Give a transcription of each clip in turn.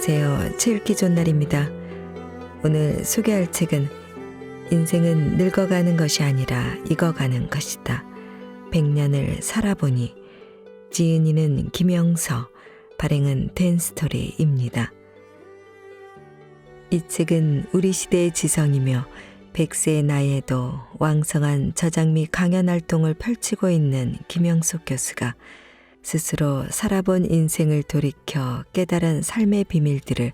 안녕하세요. 책 읽기 좋은 날입니다. 오늘 소개할 책은 인생은 늙어가는 것이 아니라 익어가는 것이다. 100년을 살아보니. 지은이는 김영서, 발행은 댄스토리입니다. 이 책은 우리 시대의 지성이며 100세의 나이에도 왕성한 저작 및 강연 활동을 펼치고 있는 김영석 교수가 스스로 살아본 인생을 돌이켜 깨달은 삶의 비밀들을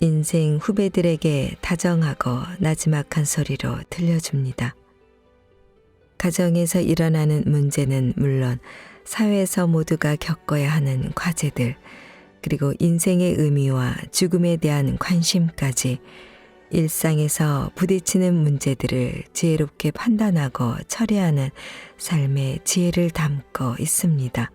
인생 후배들에게 다정하고 나지막한 소리로 들려줍니다. 가정에서 일어나는 문제는 물론 사회에서 모두가 겪어야 하는 과제들, 그리고 인생의 의미와 죽음에 대한 관심까지 일상에서 부딪히는 문제들을 지혜롭게 판단하고 처리하는 삶의 지혜를 담고 있습니다.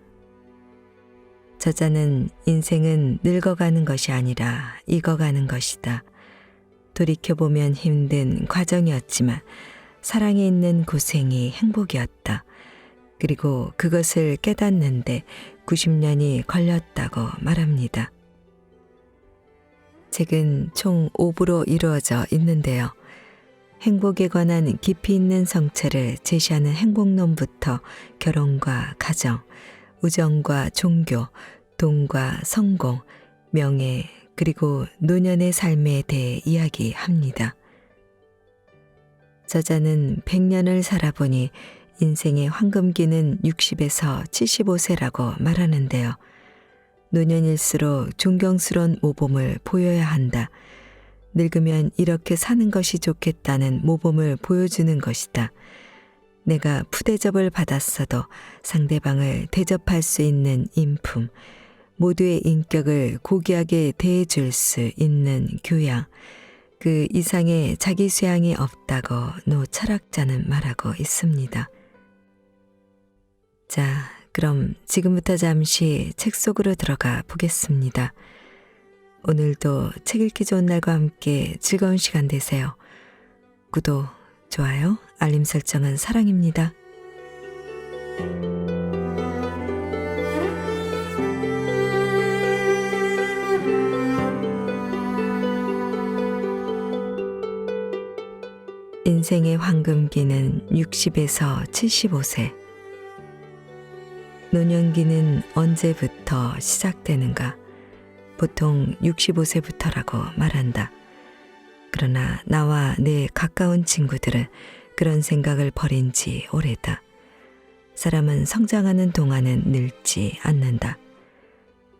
저자는 인생은 늙어가는 것이 아니라 익어가는 것이다. 돌이켜보면 힘든 과정이었지만 사랑에 있는 고생이 행복이었다. 그리고 그것을 깨닫는데 90년이 걸렸다고 말합니다. 책은 총 5부로 이루어져 있는데요. 행복에 관한 깊이 있는 성찰을 제시하는 행복론부터 결혼과 가정, 우정과 종교, 돈과 성공, 명예, 그리고 노년의 삶에 대해 이야기합니다. 저자는 100년을 살아보니 인생의 황금기는 60에서 75세라고 말하는데요. 노년일수록 존경스러운 모범을 보여야 한다. 늙으면 이렇게 사는 것이 좋겠다는 모범을 보여주는 것이다. 내가 푸대접을 받았어도 상대방을 대접할 수 있는 인품, 모두의 인격을 고귀하게 대해줄 수 있는 교양, 그 이상의 자기 수양이 없다고 노 철학자는 말하고 있습니다. 자, 그럼 지금부터 잠시 책 속으로 들어가 보겠습니다. 오늘도 책 읽기 좋은 날과 함께 즐거운 시간 되세요. 구독, 좋아요, 알림 설정은 사랑입니다. 인생의 황금기는 60에서 75세. 노년기는 언제부터 시작되는가? 보통 65세부터라고 말한다. 그러나 나와 내 가까운 친구들은 그런 생각을 버린 지 오래다. 사람은 성장하는 동안은 늙지 않는다.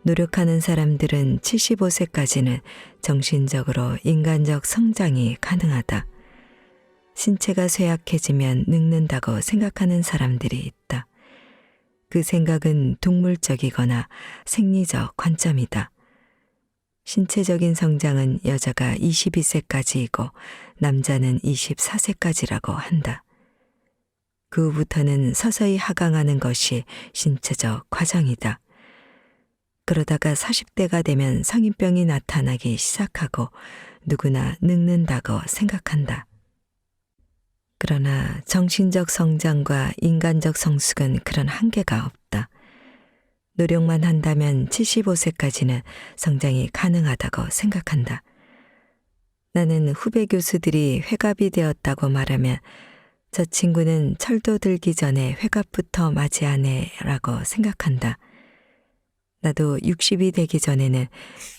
노력하는 사람들은 75세까지는 정신적으로 인간적 성장이 가능하다. 신체가 쇠약해지면 늙는다고 생각하는 사람들이 있다. 그 생각은 동물적이거나 생리적 관점이다. 신체적인 성장은 여자가 22세까지이고 남자는 24세까지라고 한다. 그 후부터는 서서히 하강하는 것이 신체적 과정이다. 그러다가 40대가 되면 성인병이 나타나기 시작하고 누구나 늙는다고 생각한다. 그러나 정신적 성장과 인간적 성숙은 그런 한계가 없다. 노력만 한다면 75세까지는 성장이 가능하다고 생각한다. 나는 후배 교수들이 회갑이 되었다고 말하면 저 친구는 철도 들기 전에 회갑부터 맞이하네 라고 생각한다. 나도 60이 되기 전에는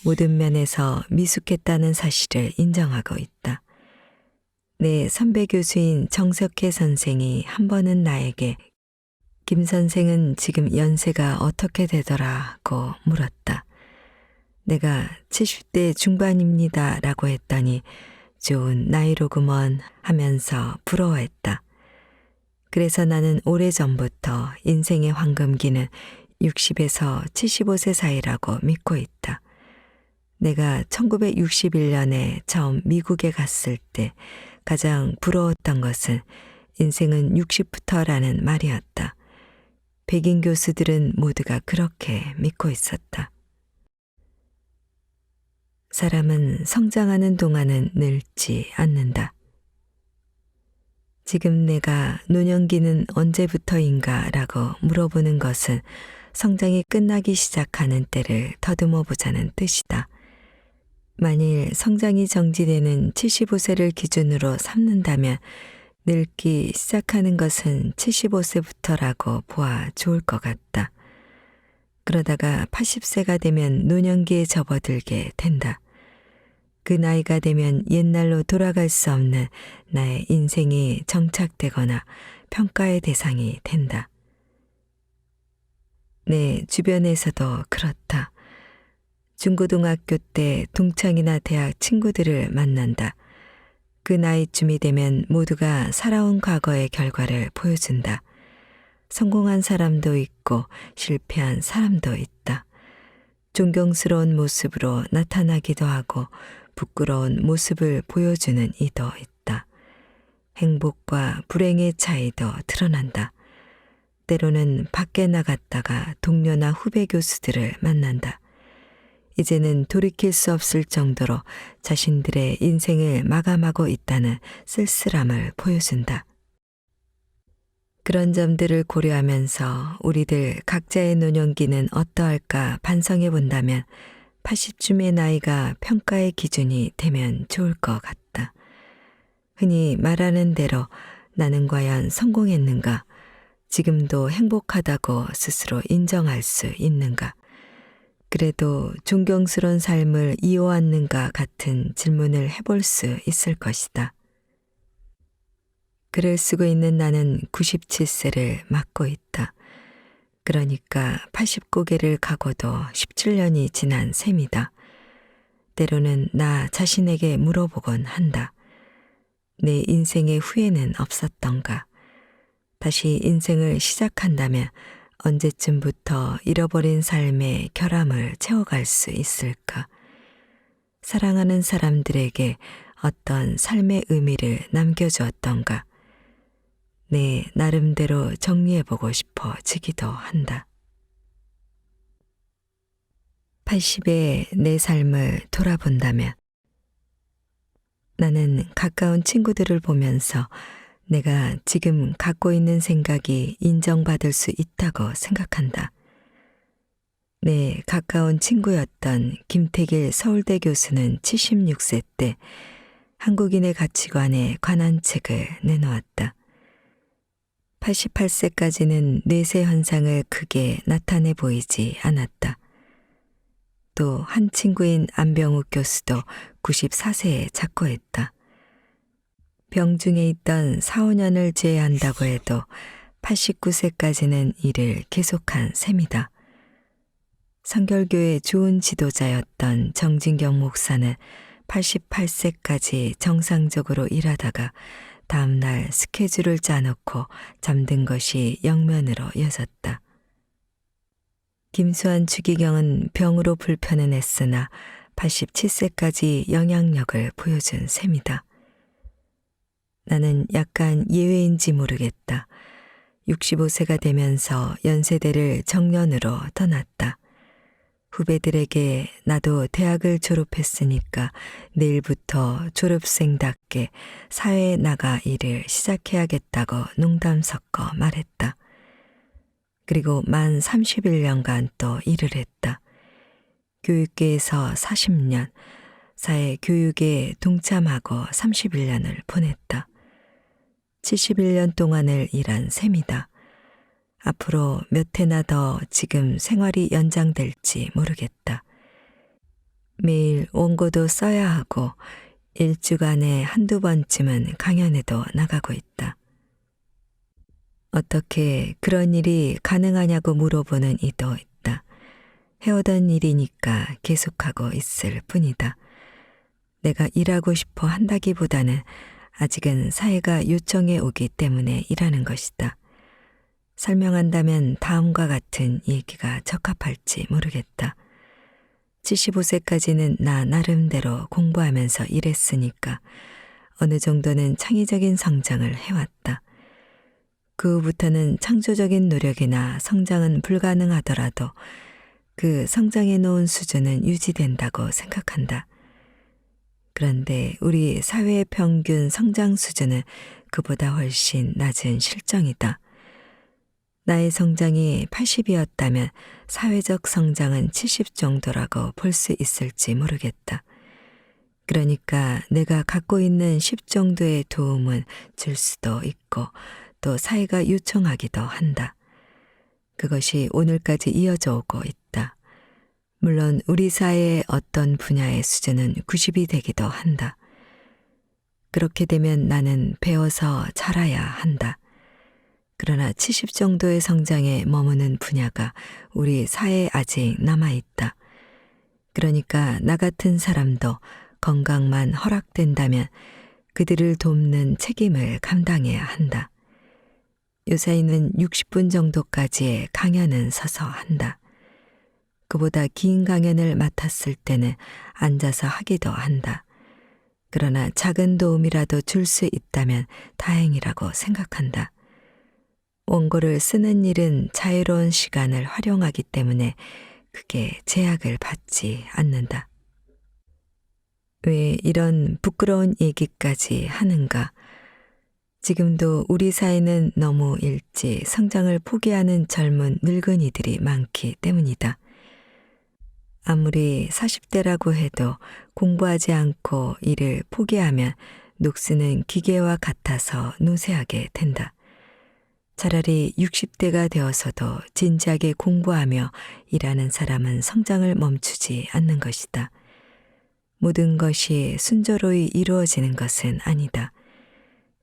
모든 면에서 미숙했다는 사실을 인정하고 있다. 내 선배 교수인 정석혜 선생이 한 번은 나에게 김 선생은 지금 연세가 어떻게 되더라고 물었다. 내가 70대 중반입니다 라고 했더니 좋은 나이로구먼 하면서 부러워했다. 그래서 나는 오래전부터 인생의 황금기는 60에서 75세 사이라고 믿고 있다. 내가 1961년에 처음 미국에 갔을 때 가장 부러웠던 것은 인생은 60부터라는 말이었다. 백인 교수들은 모두가 그렇게 믿고 있었다. 사람은 성장하는 동안은 늙지 않는다. 지금 내가 노년기는 언제부터인가 라고 물어보는 것은 성장이 끝나기 시작하는 때를 더듬어 보자는 뜻이다. 만일 성장이 정지되는 75세를 기준으로 삼는다면 늙기 시작하는 것은 75세부터라고 보아 좋을 것 같다. 그러다가 80세가 되면 노년기에 접어들게 된다. 그 나이가 되면 옛날로 돌아갈 수 없는 나의 인생이 정착되거나 평가의 대상이 된다. 내 주변에서도 그렇다. 중고등학교 때 동창이나 대학 친구들을 만난다. 그 나이쯤이 되면 모두가 살아온 과거의 결과를 보여준다. 성공한 사람도 있고 실패한 사람도 있다. 존경스러운 모습으로 나타나기도 하고 부끄러운 모습을 보여주는 이도 있다. 행복과 불행의 차이도 드러난다. 때로는 밖에 나갔다가 동료나 후배 교수들을 만난다. 이제는 돌이킬 수 없을 정도로 자신들의 인생을 마감하고 있다는 쓸쓸함을 보여준다. 그런 점들을 고려하면서 우리들 각자의 노년기는 어떠할까 반성해 본다면 80쯤의 나이가 평가의 기준이 되면 좋을 것 같다. 흔히 말하는 대로 나는 과연 성공했는가? 지금도 행복하다고 스스로 인정할 수 있는가? 그래도 존경스러운 삶을 이어왔는가 같은 질문을 해볼 수 있을 것이다. 글을 쓰고 있는 나는 97세를 맞고 있다. 그러니까 80고개를 가고도 17년이 지난 셈이다. 때로는 나 자신에게 물어보곤 한다. 내 인생의 후회는 없었던가? 다시 인생을 시작한다면 언제쯤부터 잃어버린 삶의 결함을 채워갈 수 있을까? 사랑하는 사람들에게 어떤 삶의 의미를 남겨주었던가? 내 나름대로 정리해보고 싶어지기도 한다. 80의 내 삶을 돌아본다면 나는 가까운 친구들을 보면서 내가 지금 갖고 있는 생각이 인정받을 수 있다고 생각한다. 내 가까운 친구였던 김태길 서울대 교수는 76세 때 한국인의 가치관에 관한 책을 내놓았다. 88세까지는 뇌세 현상을 크게 나타내 보이지 않았다. 또 한 친구인 안병욱 교수도 94세에 작고했다. 병중에 있던 4, 5년을 제외한다고 해도 89세까지는 일을 계속한 셈이다. 성결교의 좋은 지도자였던 정진경 목사는 88세까지 정상적으로 일하다가 다음날 스케줄을 짜놓고 잠든 것이 영면으로 이어졌다. 김수환 주기경은 병으로 불편은 했으나 87세까지 영향력을 보여준 셈이다. 나는 약간 예외인지 모르겠다. 65세가 되면서 연세대를 정년으로 떠났다. 후배들에게 나도 대학을 졸업했으니까 내일부터 졸업생답게 사회에 나가 일을 시작해야겠다고 농담 섞어 말했다. 그리고 만 31년간 또 일을 했다. 교육계에서 40년, 사회 교육에 동참하고 31년을 보냈다. 71년 동안을 일한 셈이다. 앞으로 몇 해나 더 지금 생활이 연장될지 모르겠다. 매일 원고도 써야 하고 일주간에 한두 번쯤은 강연에도 나가고 있다. 어떻게 그런 일이 가능하냐고 물어보는 이도 있다. 해오던 일이니까 계속하고 있을 뿐이다. 내가 일하고 싶어 한다기보다는 아직은 사회가 요청해 오기 때문에 일하는 것이다. 설명한다면 다음과 같은 얘기가 적합할지 모르겠다. 75세까지는 나 나름대로 공부하면서 일했으니까 어느 정도는 창의적인 성장을 해왔다. 그 후부터는 창조적인 노력이나 성장은 불가능하더라도 그 성장해 놓은 수준은 유지된다고 생각한다. 그런데 우리 사회의 평균 성장 수준은 그보다 훨씬 낮은 실정이다. 나의 성장이 80이었다면 사회적 성장은 70 정도라고 볼 수 있을지 모르겠다. 그러니까 내가 갖고 있는 10 정도의 도움은 줄 수도 있고 또 사회가 요청하기도 한다. 그것이 오늘까지 이어져 오고 있다. 물론 우리 사회의 어떤 분야의 수준은 90이 되기도 한다. 그렇게 되면 나는 배워서 자라야 한다. 그러나 70 정도의 성장에 머무는 분야가 우리 사회에 아직 남아있다. 그러니까 나 같은 사람도 건강만 허락된다면 그들을 돕는 책임을 감당해야 한다. 요사이는 60분 정도까지의 강연은 서서 한다. 그보다 긴 강연을 맡았을 때는 앉아서 하기도 한다. 그러나 작은 도움이라도 줄 수 있다면 다행이라고 생각한다. 원고를 쓰는 일은 자유로운 시간을 활용하기 때문에 크게 제약을 받지 않는다. 왜 이런 부끄러운 얘기까지 하는가? 지금도 우리 사회는 너무 일찍 성장을 포기하는 젊은 늙은이들이 많기 때문이다. 아무리 40대라고 해도 공부하지 않고 일을 포기하면 녹쓰는 기계와 같아서 노쇠하게 된다. 차라리 60대가 되어서도 진지하게 공부하며 일하는 사람은 성장을 멈추지 않는 것이다. 모든 것이 순조로이 이루어지는 것은 아니다.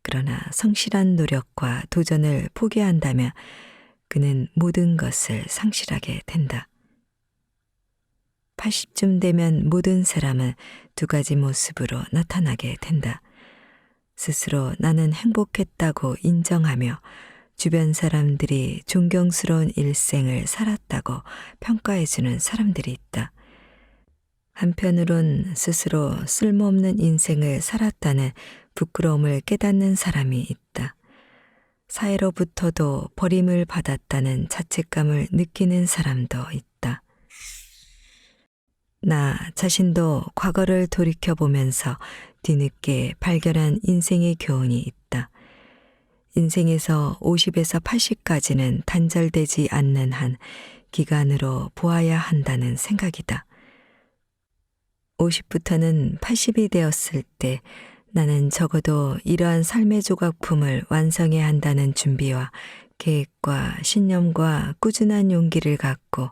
그러나 성실한 노력과 도전을 포기한다면 그는 모든 것을 상실하게 된다. 80쯤 되면 모든 사람은 두 가지 모습으로 나타나게 된다. 스스로 나는 행복했다고 인정하며 주변 사람들이 존경스러운 일생을 살았다고 평가해주는 사람들이 있다. 한편으론 스스로 쓸모없는 인생을 살았다는 부끄러움을 깨닫는 사람이 있다. 사회로부터도 버림을 받았다는 자책감을 느끼는 사람도 있다. 나 자신도 과거를 돌이켜보면서 뒤늦게 발견한 인생의 교훈이 있다. 인생에서 50에서 80까지는 단절되지 않는 한 기간으로 보아야 한다는 생각이다. 50부터는 80이 되었을 때 나는 적어도 이러한 삶의 조각품을 완성해야 한다는 준비와 계획과 신념과 꾸준한 용기를 갖고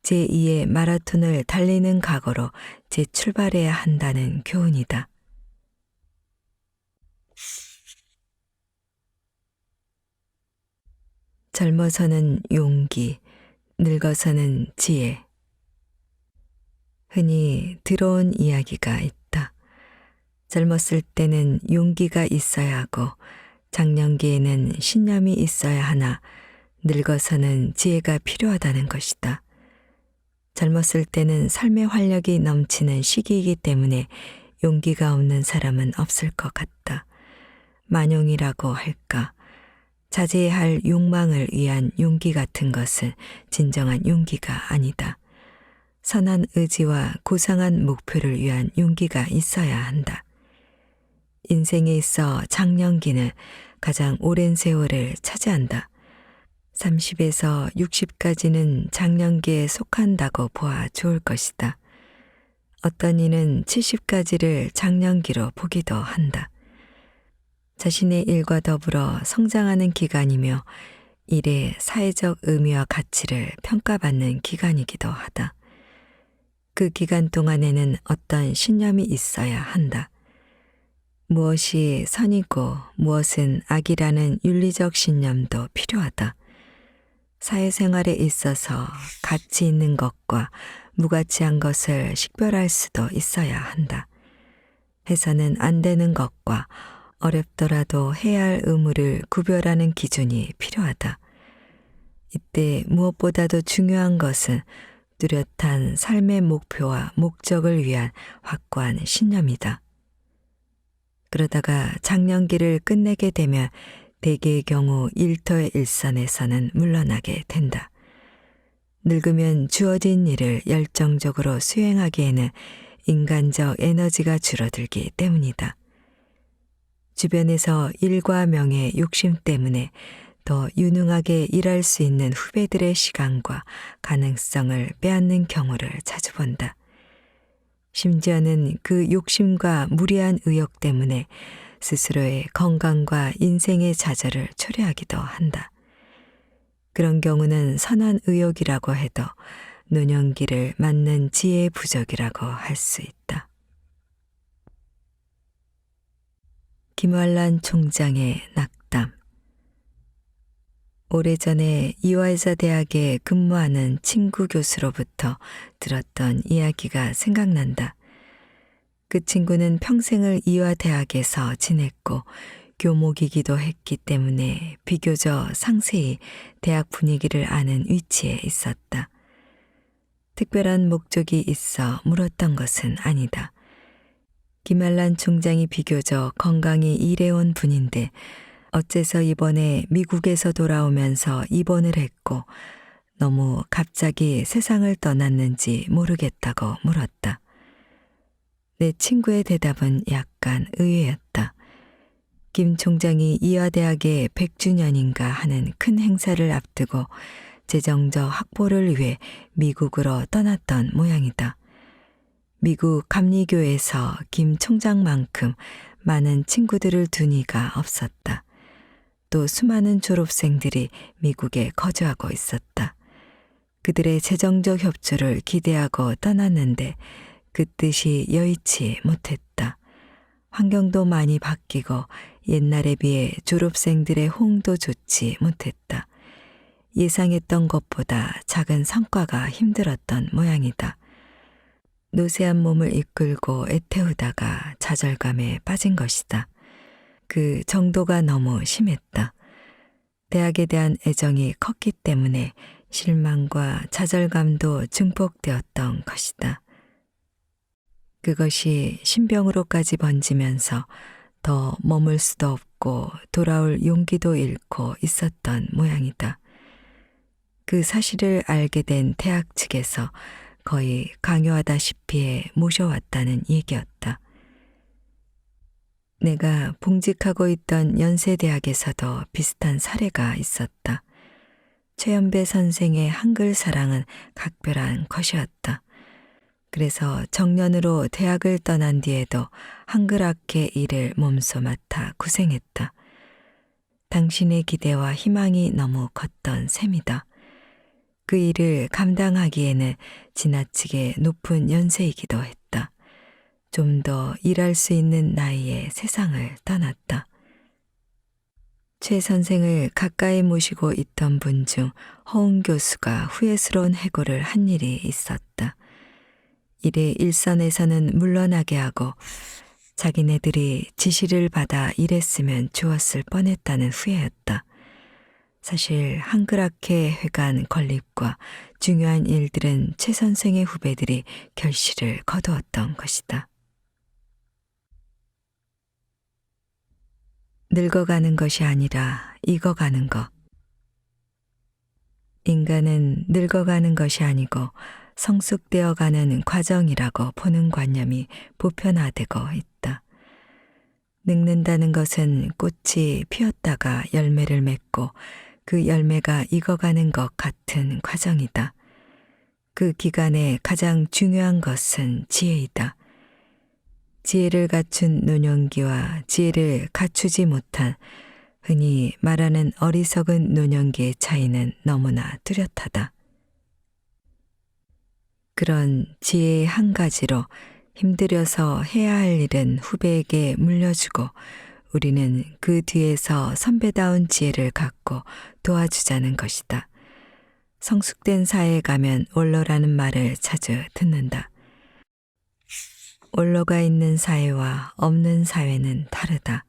제2의 마라톤을 달리는 각오로 재출발해야 한다는 교훈이다. 젊어서는 용기, 늙어서는 지혜. 흔히 들어온 이야기가 있다. 젊었을 때는 용기가 있어야 하고 장년기에는 신념이 있어야 하나 늙어서는 지혜가 필요하다는 것이다. 젊었을 때는 삶의 활력이 넘치는 시기이기 때문에 용기가 없는 사람은 없을 것 같다. 만용이라고 할까? 자제해야 할 욕망을 위한 용기 같은 것은 진정한 용기가 아니다. 선한 의지와 고상한 목표를 위한 용기가 있어야 한다. 인생에 있어 장년기는 가장 오랜 세월을 차지한다. 30에서 60까지는 장년기에 속한다고 보아 좋을 것이다. 어떤 이는 70까지를 장년기로 보기도 한다. 자신의 일과 더불어 성장하는 기간이며 일의 사회적 의미와 가치를 평가받는 기간이기도 하다. 그 기간 동안에는 어떤 신념이 있어야 한다. 무엇이 선이고 무엇은 악이라는 윤리적 신념도 필요하다. 사회생활에 있어서 가치 있는 것과 무가치한 것을 식별할 수도 있어야 한다. 해서는 안 되는 것과 어렵더라도 해야 할 의무를 구별하는 기준이 필요하다. 이때 무엇보다도 중요한 것은 뚜렷한 삶의 목표와 목적을 위한 확고한 신념이다. 그러다가 장년기를 끝내게 되면 대개의 경우 일터의 일선에서는 물러나게 된다. 늙으면 주어진 일을 열정적으로 수행하기에는 인간적 에너지가 줄어들기 때문이다. 주변에서 일과 명예 욕심 때문에 더 유능하게 일할 수 있는 후배들의 시간과 가능성을 빼앗는 경우를 자주 본다. 심지어는 그 욕심과 무리한 의욕 때문에 스스로의 건강과 인생의 좌절을 초래하기도 한다. 그런 경우는 선한 의욕이라고 해도 노년기를 맞는 지혜의 부족이라고 할 수 있다. 김활란 총장의 낙담. 오래전에 이화여자 대학에 근무하는 친구 교수로부터 들었던 이야기가 생각난다. 그 친구는 평생을 이화대학에서 지냈고 교목이기도 했기 때문에 비교적 상세히 대학 분위기를 아는 위치에 있었다. 특별한 목적이 있어 물었던 것은 아니다. 김활란 총장이 비교적 건강히 일해온 분인데 어째서 이번에 미국에서 돌아오면서 입원을 했고 너무 갑자기 세상을 떠났는지 모르겠다고 물었다. 내 친구의 대답은 약간 의외였다. 김 총장이 이화대학의 100주년인가 하는 큰 행사를 앞두고 재정적 확보를 위해 미국으로 떠났던 모양이다. 미국 감리교에서 김 총장만큼 많은 친구들을 둔 이가 없었다. 또 수많은 졸업생들이 미국에 거주하고 있었다. 그들의 재정적 협조를 기대하고 떠났는데 그 뜻이 여의치 못했다. 환경도 많이 바뀌고 옛날에 비해 졸업생들의 호응도 좋지 못했다. 예상했던 것보다 작은 성과가 힘들었던 모양이다. 노쇠한 몸을 이끌고 애태우다가 좌절감에 빠진 것이다. 그 정도가 너무 심했다. 대학에 대한 애정이 컸기 때문에 실망과 좌절감도 증폭되었던 것이다. 그것이 신병으로까지 번지면서 더 머물 수도 없고 돌아올 용기도 잃고 있었던 모양이다. 그 사실을 알게 된 대학 측에서 거의 강요하다시피 해 모셔왔다는 얘기였다. 내가 봉직하고 있던 연세대학에서도 비슷한 사례가 있었다. 최연배 선생의 한글 사랑은 각별한 것이었다. 그래서 정년으로 대학을 떠난 뒤에도 한글학회 일을 몸소 맡아 고생했다. 당신의 기대와 희망이 너무 컸던 셈이다. 그 일을 감당하기에는 지나치게 높은 연세이기도 했다. 좀 더 일할 수 있는 나이에 세상을 떠났다. 최 선생을 가까이 모시고 있던 분 중 허웅 교수가 후회스러운 해고를 한 일이 있었다. 일의 일선에서는 물러나게 하고 자기네들이 지시를 받아 일했으면 좋았을 뻔했다는 후회였다. 사실 한글학회 회관 건립과 중요한 일들은 최 선생의 후배들이 결실을 거두었던 것이다. 늙어가는 것이 아니라 익어가는 것. 인간은 늙어가는 것이 아니고 성숙되어가는 과정이라고 보는 관념이 보편화되고 있다. 늙는다는 것은 꽃이 피었다가 열매를 맺고 그 열매가 익어가는 것 같은 과정이다. 그 기간에 가장 중요한 것은 지혜이다. 지혜를 갖춘 노년기와 지혜를 갖추지 못한 흔히 말하는 어리석은 노년기의 차이는 너무나 뚜렷하다. 그런 지혜의 한 가지로 힘들여서 해야 할 일은 후배에게 물려주고 우리는 그 뒤에서 선배다운 지혜를 갖고 도와주자는 것이다. 성숙된 사회에 가면 원로라는 말을 자주 듣는다. 원로가 있는 사회와 없는 사회는 다르다.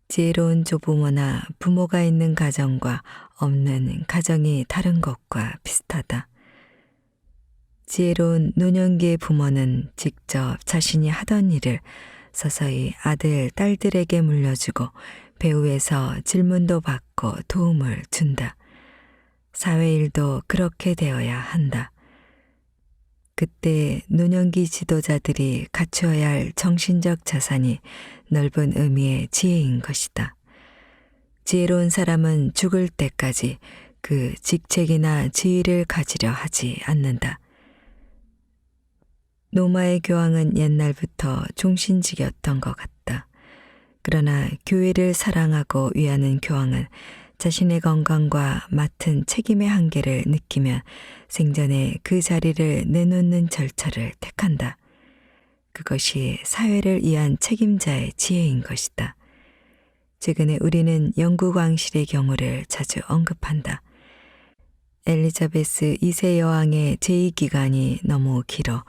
지혜로운 조부모나 부모가 있는 가정과 없는 가정이 다른 것과 비슷하다. 지혜로운 노년기의 부모는 직접 자신이 하던 일을 서서히 아들, 딸들에게 물려주고 배후에서 질문도 받고 도움을 준다. 사회일도 그렇게 되어야 한다. 그때 노년기 지도자들이 갖추어야 할 정신적 자산이 넓은 의미의 지혜인 것이다. 지혜로운 사람은 죽을 때까지 그 직책이나 지위를 가지려 하지 않는다. 노마의 교황은 옛날부터 종신직이었던 것 같다. 그러나 교회를 사랑하고 위하는 교황은 자신의 건강과 맡은 책임의 한계를 느끼면 생전에 그 자리를 내놓는 절차를 택한다. 그것이 사회를 위한 책임자의 지혜인 것이다. 최근에 우리는 영국 왕실의 경우를 자주 언급한다. 엘리자베스 2세 여왕의 제2기간이 너무 길어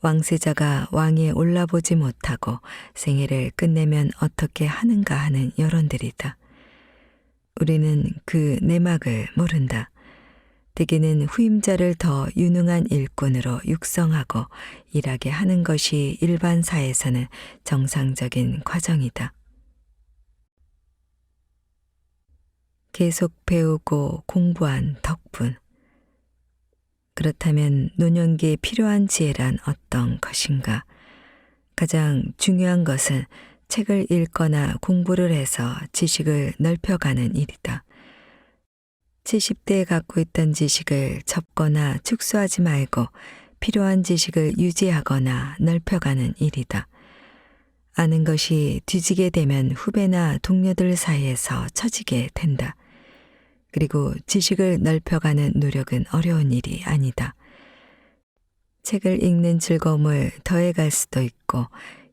왕세자가 왕위에 올라보지 못하고 생애를 끝내면 어떻게 하는가 하는 여론들이다. 우리는 그 내막을 모른다. 대개는 후임자를 더 유능한 일꾼으로 육성하고 일하게 하는 것이 일반사에서는 정상적인 과정이다. 계속 배우고 공부한 덕분. 그렇다면 노년기에 필요한 지혜란 어떤 것인가? 가장 중요한 것은 책을 읽거나 공부를 해서 지식을 넓혀가는 일이다. 70대에 갖고 있던 지식을 접거나 축소하지 말고 필요한 지식을 유지하거나 넓혀가는 일이다. 아는 것이 뒤지게 되면 후배나 동료들 사이에서 처지게 된다. 그리고 지식을 넓혀가는 노력은 어려운 일이 아니다. 책을 읽는 즐거움을 더해갈 수도 있고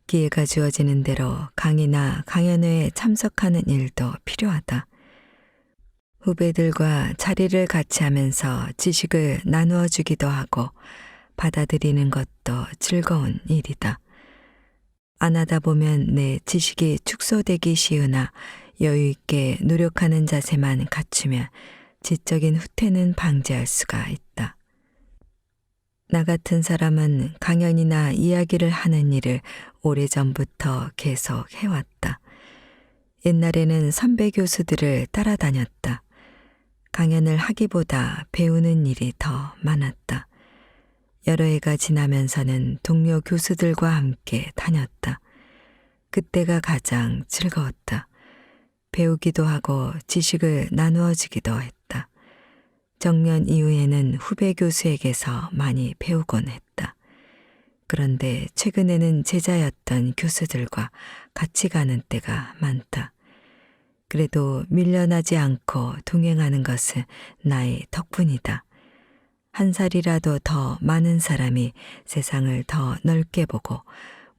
기회가 주어지는 대로 강의나 강연회에 참석하는 일도 필요하다. 후배들과 자리를 같이 하면서 지식을 나누어 주기도 하고 받아들이는 것도 즐거운 일이다. 안 하다 보면 내 지식이 축소되기 쉬우나 여유 있게 노력하는 자세만 갖추면 지적인 후퇴는 방지할 수가 있다. 나 같은 사람은 강연이나 이야기를 하는 일을 오래전부터 계속 해왔다. 옛날에는 선배 교수들을 따라다녔다. 강연을 하기보다 배우는 일이 더 많았다. 여러 해가 지나면서는 동료 교수들과 함께 다녔다. 그때가 가장 즐거웠다. 배우기도 하고 지식을 나누어 주기도 했다. 정년 이후에는 후배 교수에게서 많이 배우곤 했다. 그런데 최근에는 제자였던 교수들과 같이 가는 때가 많다. 그래도 밀려나지 않고 동행하는 것은 나의 덕분이다. 한 살이라도 더 많은 사람이 세상을 더 넓게 보고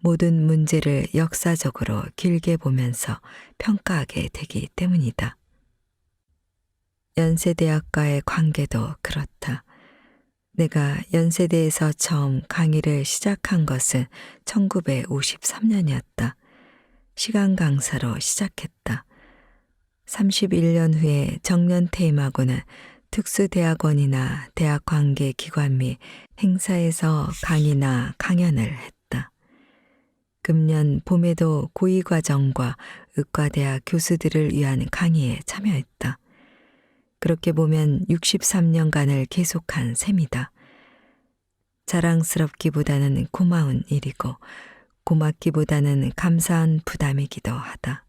모든 문제를 역사적으로 길게 보면서 평가하게 되기 때문이다. 연세대학과의 관계도 그렇다. 내가 연세대에서 처음 강의를 시작한 것은 1953년이었다. 시간 강사로 시작했다. 31년 후에 정년 퇴임하고는 특수대학원이나 대학관계기관 및 행사에서 강의나 강연을 했다. 금년 봄에도 고위과정과 의과대학 교수들을 위한 강의에 참여했다. 그렇게 보면 63년간을 계속한 셈이다. 자랑스럽기보다는 고마운 일이고 고맙기보다는 감사한 부담이기도 하다.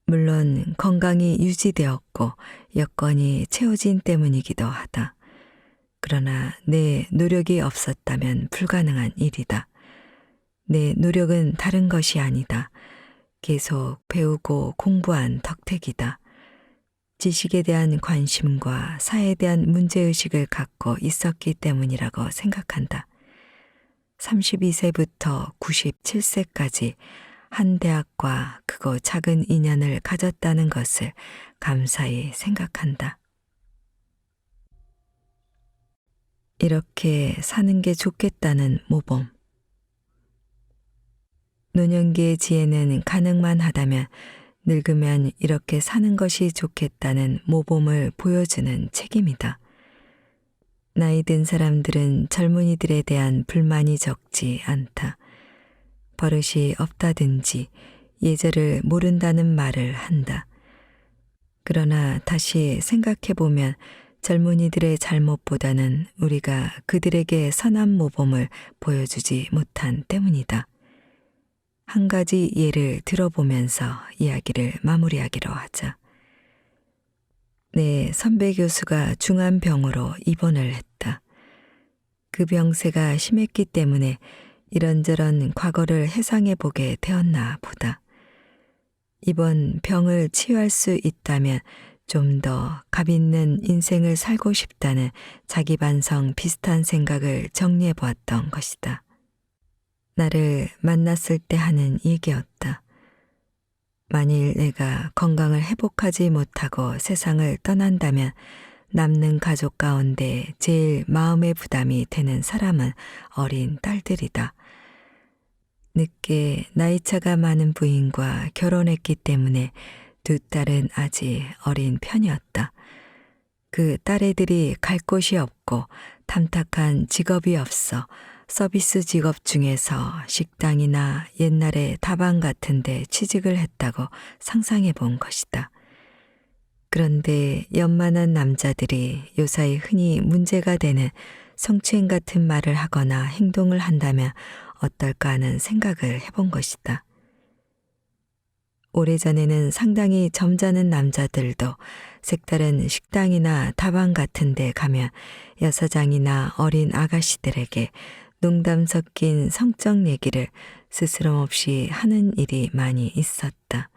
물론 건강이 유지되었고 여건이 채워진 때문이기도 하다. 그러나 내 노력이 없었다면 불가능한 일이다. 내 노력은 다른 것이 아니다. 계속 배우고 공부한 덕택이다. 지식에 대한 관심과 사회에 대한 문제의식을 갖고 있었기 때문이라고 생각한다. 32세부터 97세까지 한 대학과 크고 작은 인연을 가졌다는 것을 감사히 생각한다. 이렇게 사는 게 좋겠다는 모범. 노년기의 지혜는 가능만 하다면 늙으면 이렇게 사는 것이 좋겠다는 모범을 보여주는 책임이다. 나이 든 사람들은 젊은이들에 대한 불만이 적지 않다. 버릇이 없다든지 예절을 모른다는 말을 한다. 그러나 다시 생각해보면 젊은이들의 잘못보다는 우리가 그들에게 선한 모범을 보여주지 못한 때문이다. 한 가지 예를 들어보면서 이야기를 마무리하기로 하자. 내 선배 교수가 중한 병으로 입원을 했다. 그 병세가 심했기 때문에 이런저런 과거를 회상해 보게 되었나 보다. 이번 병을 치유할 수 있다면 좀 더 값 있는 인생을 살고 싶다는 자기 반성 비슷한 생각을 정리해 보았던 것이다. 나를 만났을 때 하는 얘기였다. 만일 내가 건강을 회복하지 못하고 세상을 떠난다면 남는 가족 가운데 제일 마음의 부담이 되는 사람은 어린 딸들이다. 늦게 나이차가 많은 부인과 결혼했기 때문에 두 딸은 아직 어린 편이었다. 그 딸애들이 갈 곳이 없고 탐탁한 직업이 없어 서비스 직업 중에서 식당이나 옛날에 다방 같은 데 취직을 했다고 상상해 본 것이다. 그런데 연만한 남자들이 요사이 흔히 문제가 되는 성추행 같은 말을 하거나 행동을 한다면 어떨까 하는 생각을 해본 것이다. 오래전에는 상당히 점잖은 남자들도 색다른 식당이나 다방 같은 데 가면 여사장이나 어린 아가씨들에게 농담 섞인 성적 얘기를 스스럼없이 하는 일이 많이 있었다.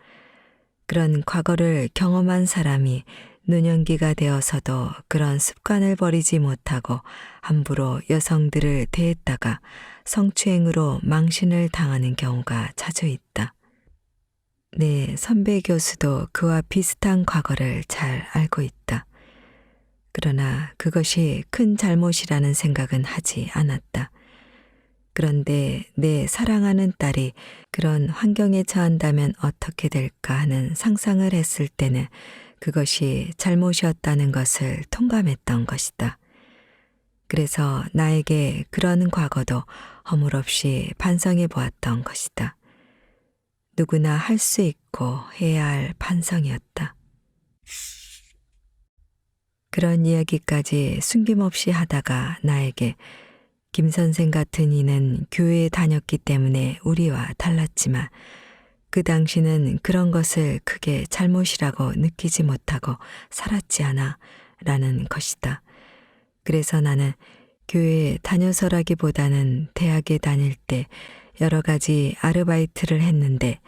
그런 과거를 경험한 사람이 노년기가 되어서도 그런 습관을 버리지 못하고 함부로 여성들을 대했다가 성추행으로 망신을 당하는 경우가 자주 있다. 내 선배 교수도 그와 비슷한 과거를 잘 알고 있다. 그러나 그것이 큰 잘못이라는 생각은 하지 않았다. 그런데 내 사랑하는 딸이 그런 환경에 처한다면 어떻게 될까 하는 상상을 했을 때는 그것이 잘못이었다는 것을 통감했던 것이다. 그래서 나에게 그런 과거도 허물없이 반성해 보았던 것이다. 누구나 할 수 있고 해야 할 반성이었다. 그런 이야기까지 숨김없이 하다가 나에게 김 선생 같은 이는 교회에 다녔기 때문에 우리와 달랐지만 그 당시는 그런 것을 크게 잘못이라고 느끼지 못하고 살았지 않아 라는 것이다. 그래서 나는 교회에 다녀서라기보다는 대학에 다닐 때 여러 가지 아르바이트를 했는데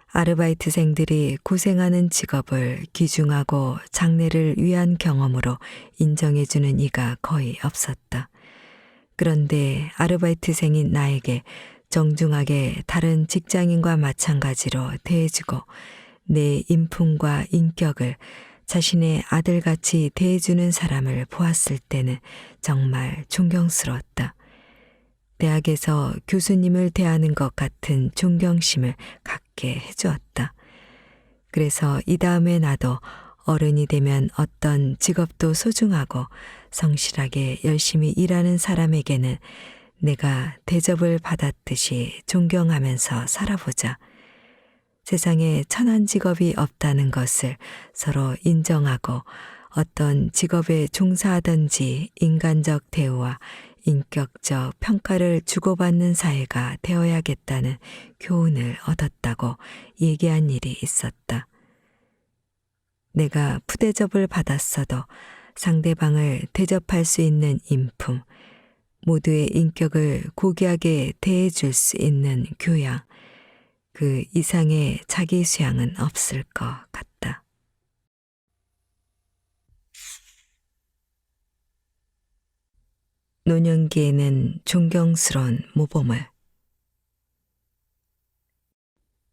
아르바이트생들이 고생하는 직업을 귀중하고 장래를 위한 경험으로 인정해주는 이가 거의 없었다. 그런데 아르바이트생인 나에게 정중하게 다른 직장인과 마찬가지로 대해주고 내 인품과 인격을 자신의 아들같이 대해주는 사람을 보았을 때는 정말 존경스러웠다. 대학에서 교수님을 대하는 것 같은 존경심을 갖게 해주었다. 그래서 이 다음에 나도 어른이 되면 어떤 직업도 소중하고 성실하게 열심히 일하는 사람에게는 내가 대접을 받았듯이 존경하면서 살아보자. 세상에 천한 직업이 없다는 것을 서로 인정하고 어떤 직업에 종사하든지 인간적 대우와 인격적 평가를 주고받는 사회가 되어야겠다는 교훈을 얻었다고 얘기한 일이 있었다. 내가 푸대접을 받았어도 상대방을 대접할 수 있는 인품, 모두의 인격을 고귀하게 대해줄 수 있는 교양, 그 이상의 자기 수양은 없을 것 같다. 노년기에는 존경스러운 모범을.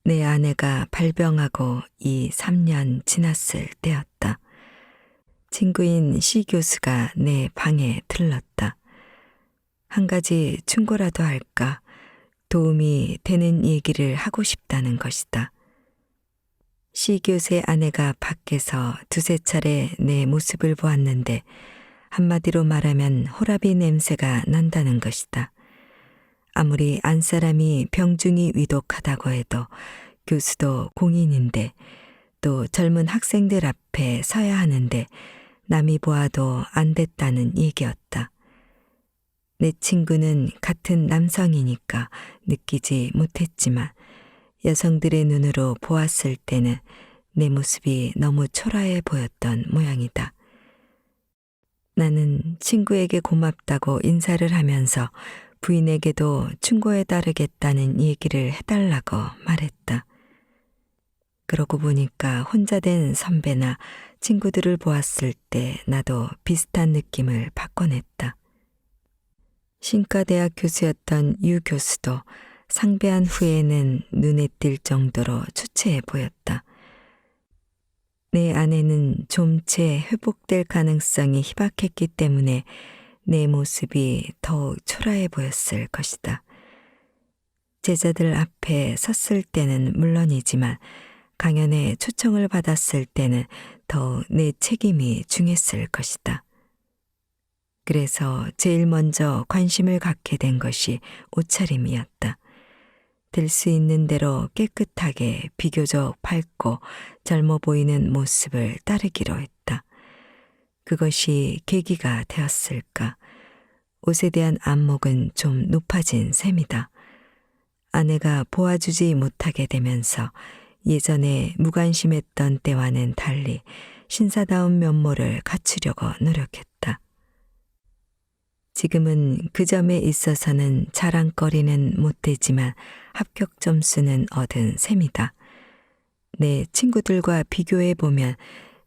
내 아내가 발병하고 3년 지났을 때였다. 친구인 C 교수가 내 방에 들렀다. 한 가지 충고라도 할까 도움이 되는 얘기를 하고 싶다는 것이다. C 교수의 아내가 밖에서 두세 차례 내 모습을 보았는데 한마디로 말하면 호라비 냄새가 난다는 것이다. 아무리 안사람이 병중이 위독하다고 해도 교수도 공인인데 또 젊은 학생들 앞에 서야 하는데 남이 보아도 안 됐다는 얘기였다. 내 친구는 같은 남성이니까 느끼지 못했지만 여성들의 눈으로 보았을 때는 내 모습이 너무 초라해 보였던 모양이다. 나는 친구에게 고맙다고 인사를 하면서 부인에게도 충고에 따르겠다는 얘기를 해달라고 말했다. 그러고 보니까 혼자 된 선배나 친구들을 보았을 때 나도 비슷한 느낌을 받곤 했다. 신과대학 교수였던 유 교수도 상배한 후에는 눈에 띌 정도로 추체해 보였다. 내 아내는 좀 채 회복될 가능성이 희박했기 때문에 내 모습이 더욱 초라해 보였을 것이다. 제자들 앞에 섰을 때는 물론이지만 강연에 초청을 받았을 때는 더욱 내 책임이 중했을 것이다. 그래서 제일 먼저 관심을 갖게 된 것이 옷차림이었다. 될 수 있는 대로 깨끗하게 비교적 밝고 젊어 보이는 모습을 따르기로 했다. 그것이 계기가 되었을까? 옷에 대한 안목은 좀 높아진 셈이다. 아내가 보아주지 못하게 되면서 예전에 무관심했던 때와는 달리 신사다운 면모를 갖추려고 노력했다. 지금은 그 점에 있어서는 자랑거리는 못 되지만 합격 점수는 얻은 셈이다. 내 친구들과 비교해 보면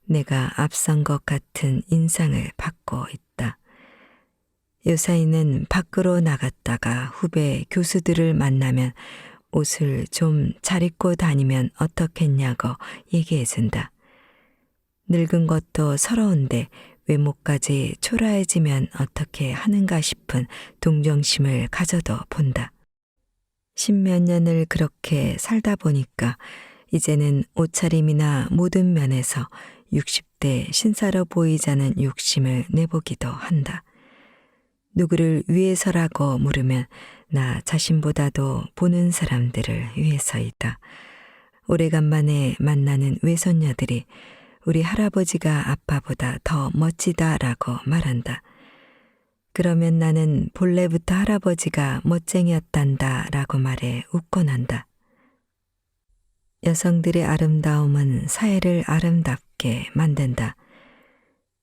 내가 앞선 것 같은 인상을 받고 있다. 요사이는 밖으로 나갔다가 후배 교수들을 만나면 옷을 좀 잘 입고 다니면 어떻겠냐고 얘기해준다. 늙은 것도 서러운데 외모까지 초라해지면 어떻게 하는가 싶은 동정심을 가져도 본다. 십몇 년을 그렇게 살다 보니까 이제는 옷차림이나 모든 면에서 60대 신사로 보이자는 욕심을 내보기도 한다. 누구를 위해서라고 물으면 나 자신보다도 보는 사람들을 위해서이다. 오래간만에 만나는 외손녀들이 우리 할아버지가 아빠보다 더 멋지다라고 말한다. 그러면 나는 본래부터 할아버지가 멋쟁이였단다라고 말해 웃곤 한다. 여성들의 아름다움은 사회를 아름답게 만든다.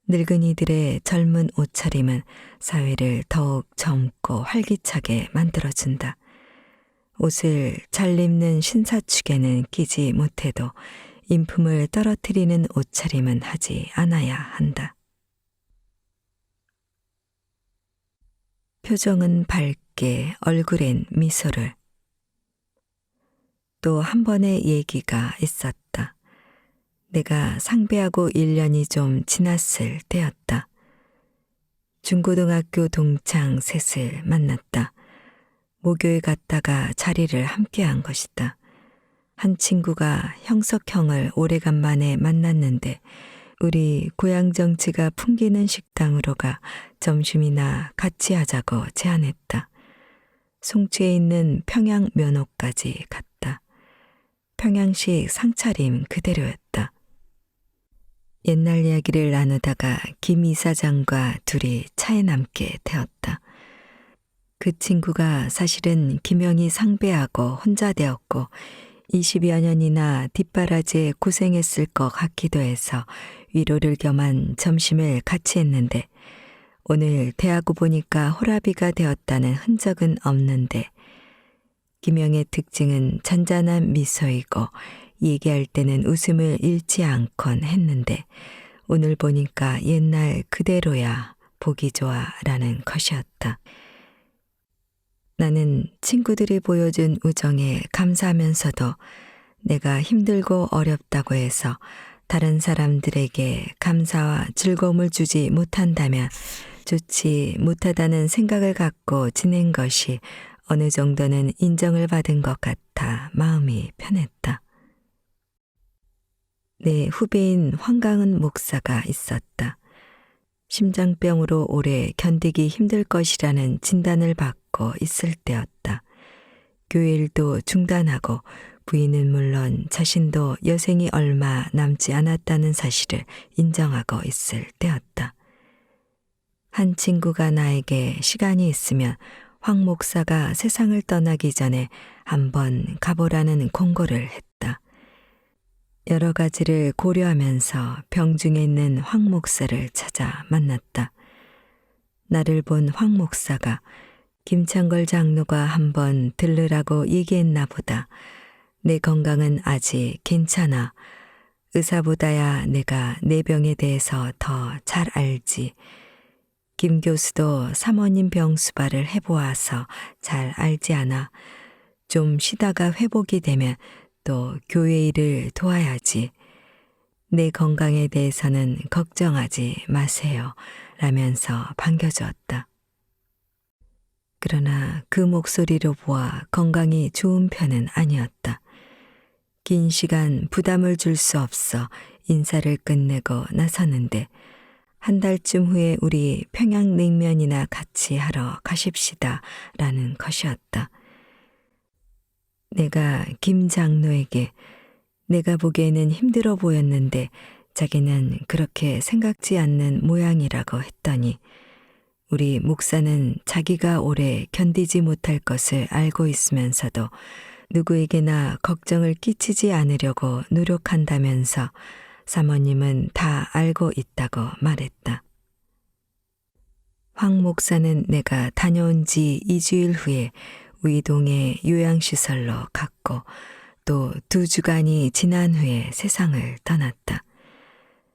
늙은이들의 젊은 옷차림은 사회를 더욱 젊고 활기차게 만들어준다. 옷을 잘 입는 신사축에는 끼지 못해도 인품을 떨어뜨리는 옷차림은 하지 않아야 한다. 표정은 밝게, 얼굴엔 미소를. 또 한 번의 얘기가 있었다. 내가 상배하고 1년이 좀 지났을 때였다. 중고등학교 동창 셋을 만났다. 모교에 갔다가 자리를 함께한 것이다. 한 친구가 형석형을 오래간만에 만났는데 우리 고향 정치가 풍기는 식당으로 가 점심이나 같이 하자고 제안했다. 송치에 있는 평양 면옥까지 갔다. 평양식 상차림 그대로였다. 옛날 이야기를 나누다가 김 이사장과 둘이 차에 남게 되었다. 그 친구가 사실은 김영이 상배하고 혼자 되었고 20여 년이나 뒷바라지에 고생했을 것 같기도 해서 위로를 겸한 점심을 같이 했는데 오늘 대하고 보니까 호라비가 되었다는 흔적은 없는데 김영의 특징은 잔잔한 미소이고 얘기할 때는 웃음을 잃지 않곤 했는데 오늘 보니까 옛날 그대로야 보기 좋아라는 것이었다. 나는 친구들이 보여준 우정에 감사하면서도 내가 힘들고 어렵다고 해서 다른 사람들에게 감사와 즐거움을 주지 못한다면 좋지 못하다는 생각을 갖고 지낸 것이 어느 정도는 인정을 받은 것 같아 마음이 편했다. 내 후배인 황강은 목사가 있었다. 심장병으로 오래 견디기 힘들 것이라는 진단을 받고 있을 때였다. 교회 일도 중단하고 부인은 물론 자신도 여생이 얼마 남지 않았다는 사실을 인정하고 있을 때였다. 한 친구가 나에게 시간이 있으면 황 목사가 세상을 떠나기 전에 한번 가보라는 공고를 했다. 여러 가지를 고려하면서 병중에 있는 황 목사를 찾아 만났다. 나를 본 황 목사가 김창걸 장로가 한번 들르라고 얘기했나 보다. 내 건강은 아직 괜찮아. 의사보다야 내가 내 병에 대해서 더 잘 알지. 김 교수도 사모님 병 수발을 해보아서 잘 알지 않아. 좀 쉬다가 회복이 되면 또 교회 일을 도와야지. 내 건강에 대해서는 걱정하지 마세요. 라면서 반겨주었다. 그러나 그 목소리로 보아 건강이 좋은 편은 아니었다. 긴 시간 부담을 줄 수 없어 인사를 끝내고 나섰는데 한 달쯤 후에 우리 평양냉면이나 같이 하러 가십시다 라는 것이었다. 내가 김 장로에게 내가 보기에는 힘들어 보였는데 자기는 그렇게 생각지 않는 모양이라고 했더니 우리 목사는 자기가 오래 견디지 못할 것을 알고 있으면서도 누구에게나 걱정을 끼치지 않으려고 노력한다면서 사모님은 다 알고 있다고 말했다. 황 목사는 내가 다녀온 지 2주일 후에 위동의 요양시설로 갔고 또 2주간이 지난 후에 세상을 떠났다.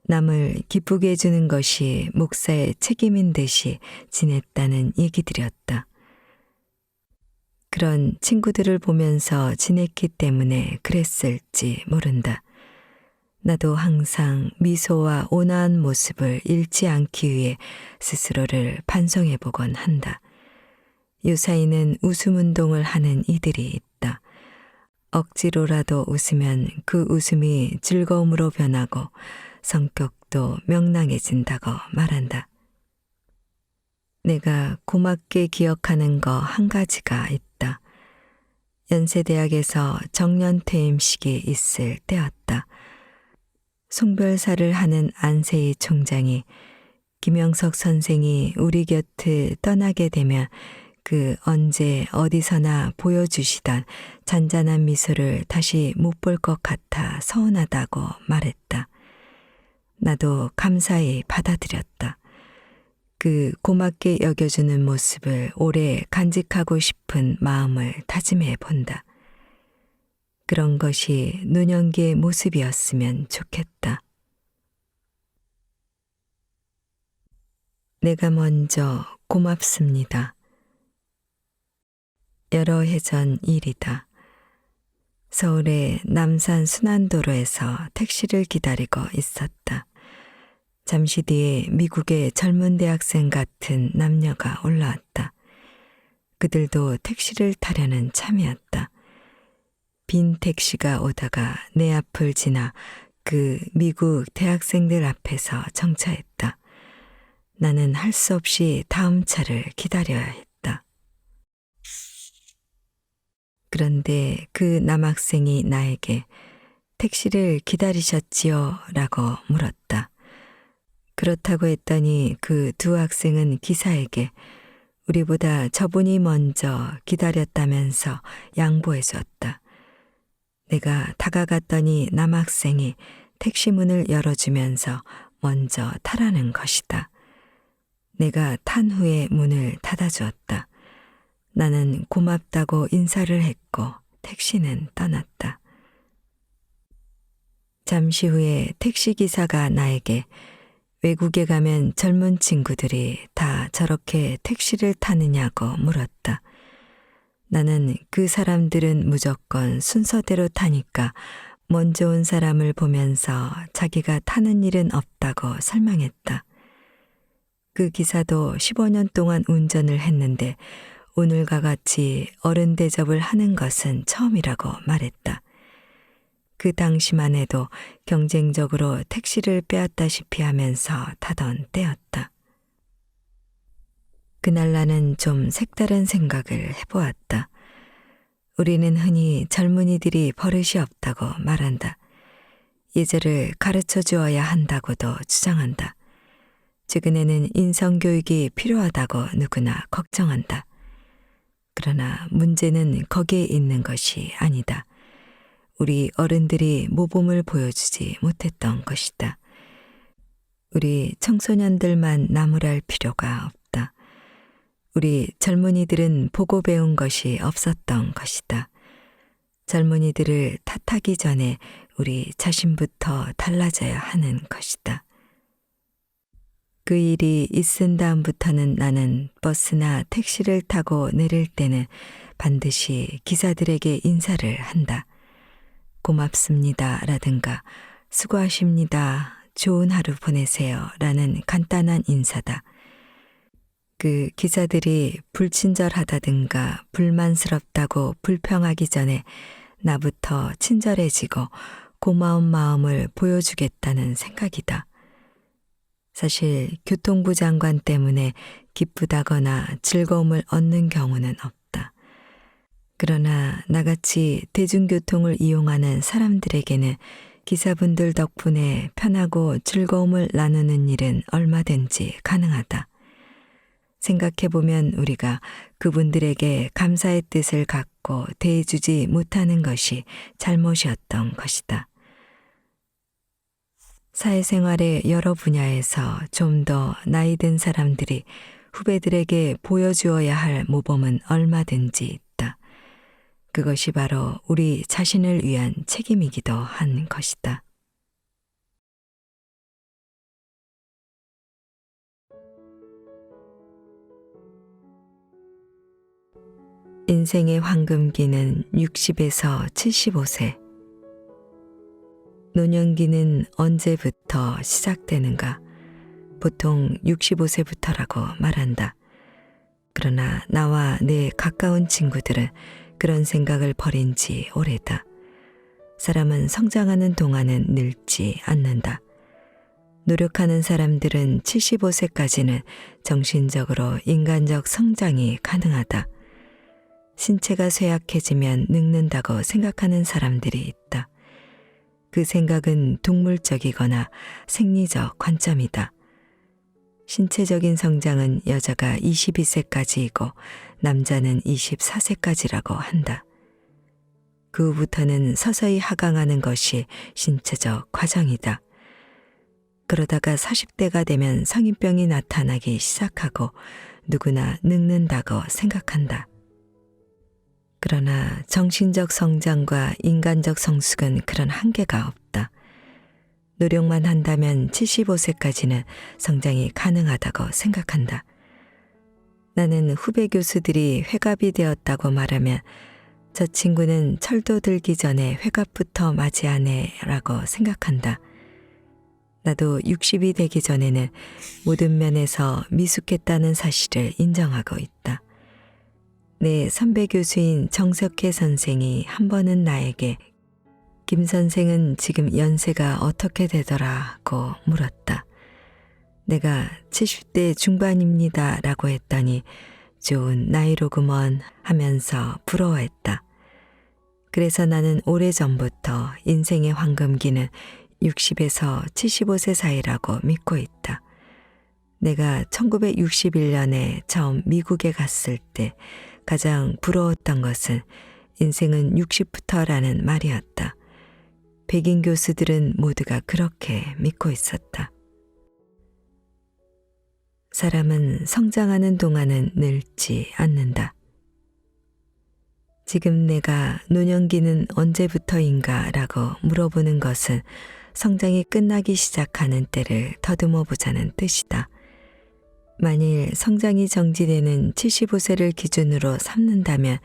남을 기쁘게 해주는 것이 목사의 책임인 듯이 지냈다는 얘기들이었다. 그런 친구들을 보면서 지냈기 때문에 그랬을지 모른다. 나도 항상 미소와 온화한 모습을 잃지 않기 위해 스스로를 반성해 보곤 한다. 요사이는 웃음 운동을 하는 이들이 있다. 억지로라도 웃으면 그 웃음이 즐거움으로 변하고 성격도 명랑해진다고 말한다. 내가 고맙게 기억하는 거 한 가지가 있다. 연세대학에서 정년퇴임식이 있을 때였다. 송별사를 하는 안세희 총장이 김영석 선생이 우리 곁을 떠나게 되면 그 언제 어디서나 보여주시던 잔잔한 미소를 다시 못 볼 것 같아 서운하다고 말했다. 나도 감사히 받아들였다. 그 고맙게 여겨주는 모습을 오래 간직하고 싶은 마음을 다짐해 본다. 그런 것이 노년기의 모습이었으면 좋겠다. 내가 먼저 고맙습니다. 여러 해 전 일이다. 서울의 남산 순환도로에서 택시를 기다리고 있었다. 잠시 뒤에 미국의 젊은 대학생 같은 남녀가 올라왔다. 그들도 택시를 타려는 참이었다. 빈 택시가 오다가 내 앞을 지나 그 미국 대학생들 앞에서 정차했다. 나는 할 수 없이 다음 차를 기다려야 했다. 그런데 그 남학생이 나에게 택시를 기다리셨지요? 라고 물었다. 그렇다고 했더니 그 2 학생은 기사에게 우리보다 저분이 먼저 기다렸다면서 양보해 줬다. 내가 다가갔더니 남학생이 택시 문을 열어주면서 먼저 타라는 것이다. 내가 탄 후에 문을 닫아주었다. 나는 고맙다고 인사를 했고 택시는 떠났다. 잠시 후에 택시기사가 나에게 외국에 가면 젊은 친구들이 다 저렇게 택시를 타느냐고 물었다. 나는 그 사람들은 무조건 순서대로 타니까 먼저 온 사람을 보면서 자기가 타는 일은 없다고 설명했다. 그 기사도 15년 동안 운전을 했는데 오늘과 같이 어른 대접을 하는 것은 처음이라고 말했다. 그 당시만 해도 경쟁적으로 택시를 빼앗다시피 하면서 타던 때였다. 그날 나는 좀 색다른 생각을 해보았다. 우리는 흔히 젊은이들이 버릇이 없다고 말한다. 예절을 가르쳐 주어야 한다고도 주장한다. 최근에는 인성교육이 필요하다고 누구나 걱정한다. 그러나 문제는 거기에 있는 것이 아니다. 우리 어른들이 모범을 보여주지 못했던 것이다. 우리 청소년들만 나무랄 필요가 없다. 우리 젊은이들은 보고 배운 것이 없었던 것이다. 젊은이들을 탓하기 전에 우리 자신부터 달라져야 하는 것이다. 그 일이 있은 다음부터는 나는 버스나 택시를 타고 내릴 때는 반드시 기사들에게 인사를 한다. 고맙습니다 라든가 수고하십니다. 좋은 하루 보내세요 라는 간단한 인사다. 그 기사들이 불친절하다든가 불만스럽다고 불평하기 전에 나부터 친절해지고 고마운 마음을 보여주겠다는 생각이다. 사실 교통부 장관 때문에 기쁘다거나 즐거움을 얻는 경우는 없다. 그러나 나같이 대중교통을 이용하는 사람들에게는 기사분들 덕분에 편하고 즐거움을 나누는 일은 얼마든지 가능하다. 생각해보면 우리가 그분들에게 감사의 뜻을 갖고 대해주지 못하는 것이 잘못이었던 것이다. 사회생활의 여러 분야에서 좀 더 나이 든 사람들이 후배들에게 보여주어야 할 모범은 얼마든지 있다. 그것이 바로 우리 자신을 위한 책임이기도 한 것이다. 인생의 황금기는 60에서 75세. 노년기는 언제부터 시작되는가? 보통 65세부터라고 말한다. 그러나 나와 내 가까운 친구들은 그런 생각을 버린 지 오래다. 사람은 성장하는 동안은 늙지 않는다. 노력하는 사람들은 75세까지는 정신적으로 인간적 성장이 가능하다. 신체가 쇠약해지면 늙는다고 생각하는 사람들이 있다. 그 생각은 동물적이거나 생리적 관점이다. 신체적인 성장은 여자가 22세까지이고 남자는 24세까지라고 한다. 그 후부터는 서서히 하강하는 것이 신체적 과정이다. 그러다가 40대가 되면 성인병이 나타나기 시작하고 누구나 늙는다고 생각한다. 그러나 정신적 성장과 인간적 성숙은 그런 한계가 없다. 노력만 한다면 75세까지는 성장이 가능하다고 생각한다. 나는 후배 교수들이 회갑이 되었다고 말하면 저 친구는 철도 들기 전에 회갑부터 맞이하네 라고 생각한다. 나도 60이 되기 전에는 모든 면에서 미숙했다는 사실을 인정하고 있다. 내 선배 교수인 정석혜 선생이 한 번은 나에게 김 선생은 지금 연세가 어떻게 되더라고 물었다. 내가 70대 중반입니다 라고 했더니 좋은 나이로구먼 하면서 부러워했다. 그래서 나는 오래전부터 인생의 황금기는 60에서 75세 사이라고 믿고 있다. 내가 1961년에 처음 미국에 갔을 때 가장 부러웠던 것은 인생은 60부터라는 말이었다. 백인 교수들은 모두가 그렇게 믿고 있었다. 사람은 성장하는 동안은 늙지 않는다. 지금 내가 노년기는 언제부터인가 라고 물어보는 것은 성장이 끝나기 시작하는 때를 더듬어 보자는 뜻이다. 만일 성장이 정지되는 75세를 기준으로 삼는다면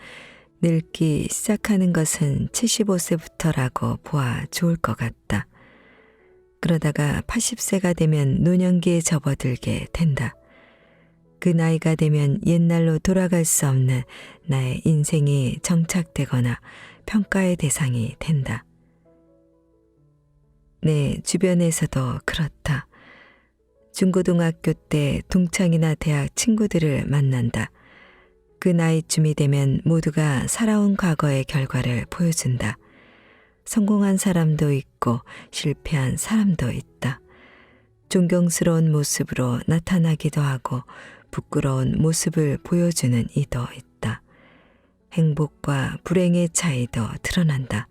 늙기 시작하는 것은 75세부터라고 보아 좋을 것 같다. 그러다가 80세가 되면 노년기에 접어들게 된다. 그 나이가 되면 옛날로 돌아갈 수 없는 나의 인생이 정착되거나 평가의 대상이 된다. 내 주변에서도 그렇다. 중고등학교 때 동창이나 대학 친구들을 만난다. 그 나이쯤이 되면 모두가 살아온 과거의 결과를 보여준다. 성공한 사람도 있고 실패한 사람도 있다. 존경스러운 모습으로 나타나기도 하고 부끄러운 모습을 보여주는 이도 있다. 행복과 불행의 차이도 드러난다.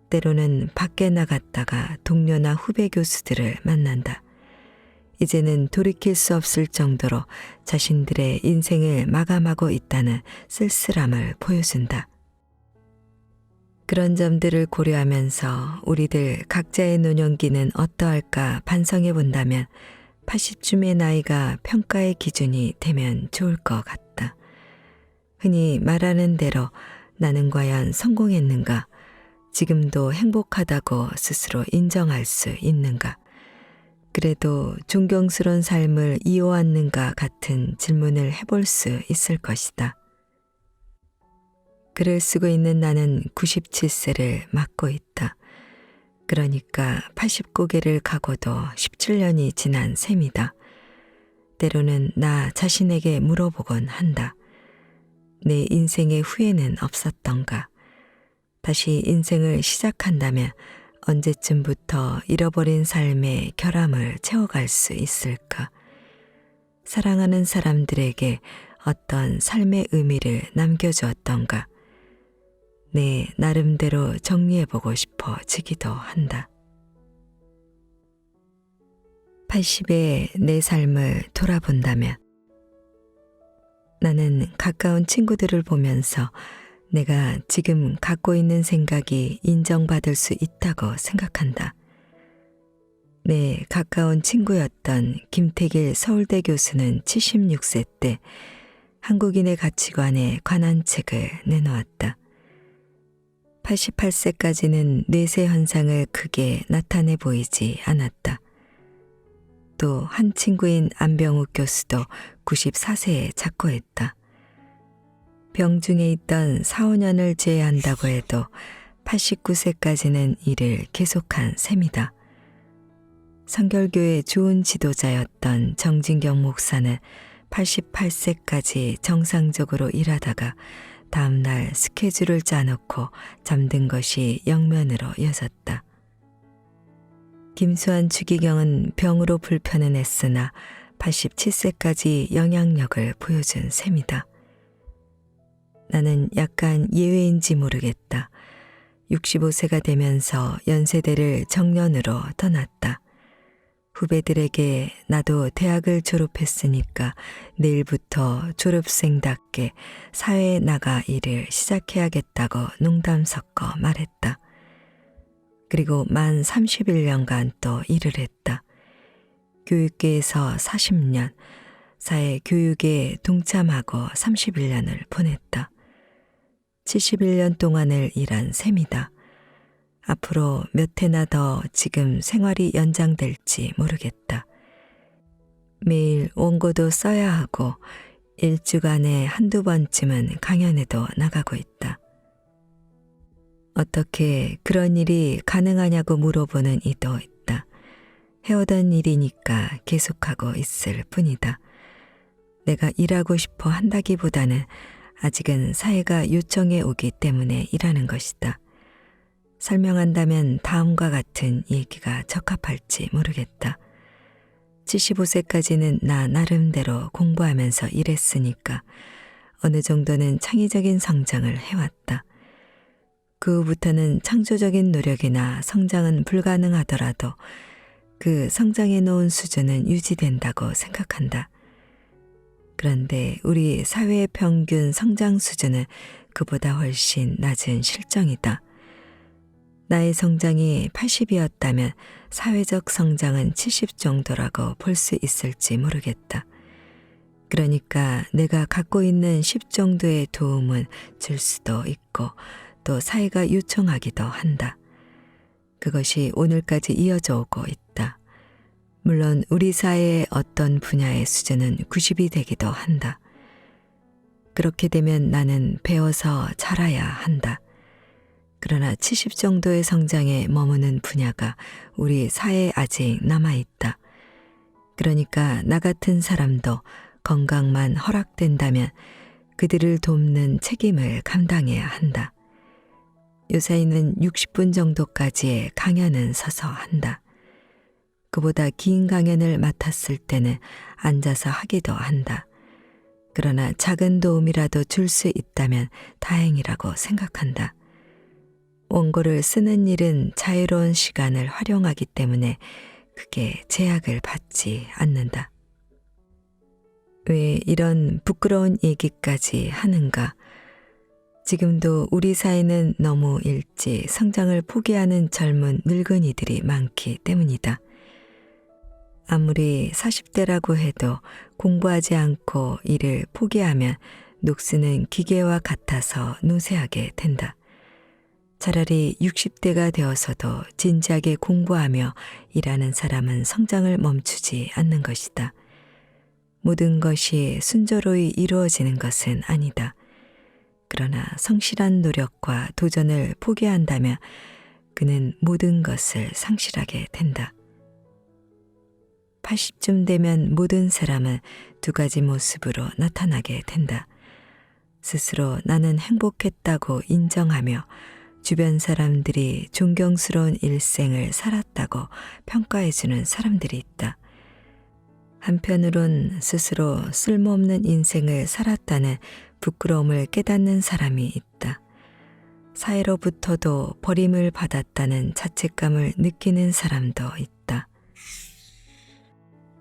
때로는 밖에 나갔다가 동료나 후배 교수들을 만난다. 이제는 돌이킬 수 없을 정도로 자신들의 인생을 마감하고 있다는 쓸쓸함을 보여준다. 그런 점들을 고려하면서 우리들 각자의 노년기는 어떠할까 반성해 본다면 80쯤의 나이가 평가의 기준이 되면 좋을 것 같다. 흔히 말하는 대로 나는 과연 성공했는가? 지금도 행복하다고 스스로 인정할 수 있는가? 그래도 존경스러운 삶을 이어왔는가 같은 질문을 해볼 수 있을 것이다. 글을 쓰고 있는 나는 97세를 맞고 있다. 그러니까 80고개를 가고도 17년이 지난 셈이다. 때로는 나 자신에게 물어보곤 한다. 내 인생의 후회는 없었던가? 다시 인생을 시작한다면 언제쯤부터 잃어버린 삶의 결함을 채워갈 수 있을까? 사랑하는 사람들에게 어떤 삶의 의미를 남겨주었던가? 내 나름대로 정리해보고 싶어지기도 한다. 80의 내 삶을 돌아본다면 나는 가까운 친구들을 보면서 내가 지금 갖고 있는 생각이 인정받을 수 있다고 생각한다. 내 가까운 친구였던 김태길 서울대 교수는 76세 때 한국인의 가치관에 관한 책을 내놓았다. 88세까지는 뇌세 현상을 크게 나타내 보이지 않았다. 또 한 친구인 안병욱 교수도 94세에 작고했다. 병중에 있던 4, 5년을 제외한다고 해도 89세까지는 일을 계속한 셈이다. 성결교의 좋은 지도자였던 정진경 목사는 88세까지 정상적으로 일하다가 다음날 스케줄을 짜놓고 잠든 것이 영면으로 여졌다. 김수환 주기경은 병으로 불편은 했으나 87세까지 영향력을 보여준 셈이다. 나는 약간 예외인지 모르겠다. 65세가 되면서 연세대를 정년으로 떠났다. 후배들에게 나도 대학을 졸업했으니까 내일부터 졸업생답게 사회에 나가 일을 시작해야겠다고 농담 섞어 말했다. 그리고 만 31년간 또 일을 했다. 교육계에서 40년, 사회 교육에 동참하고 31년을 보냈다. 71년 동안을 일한 셈이다. 앞으로 몇 해나 더 지금 생활이 연장될지 모르겠다. 매일 원고도 써야 하고 일주간에 한두 번쯤은 강연에도 나가고 있다. 어떻게 그런 일이 가능하냐고 물어보는 이도 있다. 해오던 일이니까 계속하고 있을 뿐이다. 내가 일하고 싶어 한다기보다는 아직은 사회가 요청해 오기 때문에 일하는 것이다. 설명한다면 다음과 같은 얘기가 적합할지 모르겠다. 75세까지는 나 나름대로 공부하면서 일했으니까 어느 정도는 창의적인 성장을 해왔다. 그 후부터는 창조적인 노력이나 성장은 불가능하더라도 그 성장해 놓은 수준은 유지된다고 생각한다. 그런데 우리 사회의 평균 성장 수준은 그보다 훨씬 낮은 실정이다. 나의 성장이 80이었다면 사회적 성장은 70 정도라고 볼 수 있을지 모르겠다. 그러니까 내가 갖고 있는 10 정도의 도움은 줄 수도 있고 또 사회가 요청하기도 한다. 그것이 오늘까지 이어져 오고 있다. 물론 우리 사회의 어떤 분야의 수준은 90이 되기도 한다. 그렇게 되면 나는 배워서 자라야 한다. 그러나 70 정도의 성장에 머무는 분야가 우리 사회에 아직 남아있다. 그러니까 나 같은 사람도 건강만 허락된다면 그들을 돕는 책임을 감당해야 한다. 요사이는 60분 정도까지의 강연은 서서 한다. 그보다 긴 강연을 맡았을 때는 앉아서 하기도 한다. 그러나 작은 도움이라도 줄 수 있다면 다행이라고 생각한다. 원고를 쓰는 일은 자유로운 시간을 활용하기 때문에 크게 제약을 받지 않는다. 왜 이런 부끄러운 얘기까지 하는가? 지금도 우리 사회는 너무 일찍 성장을 포기하는 젊은 늙은이들이 많기 때문이다. 아무리 40대라고 해도 공부하지 않고 일을 포기하면 녹쓰는 기계와 같아서 노쇠하게 된다. 차라리 60대가 되어서도 진지하게 공부하며 일하는 사람은 성장을 멈추지 않는 것이다. 모든 것이 순조로이 이루어지는 것은 아니다. 그러나 성실한 노력과 도전을 포기한다면 그는 모든 것을 상실하게 된다. 80쯤 되면 모든 사람은 두 가지 모습으로 나타나게 된다. 스스로 나는 행복했다고 인정하며 주변 사람들이 존경스러운 일생을 살았다고 평가해주는 사람들이 있다. 한편으론 스스로 쓸모없는 인생을 살았다는 부끄러움을 깨닫는 사람이 있다. 사회로부터도 버림을 받았다는 자책감을 느끼는 사람도 있다.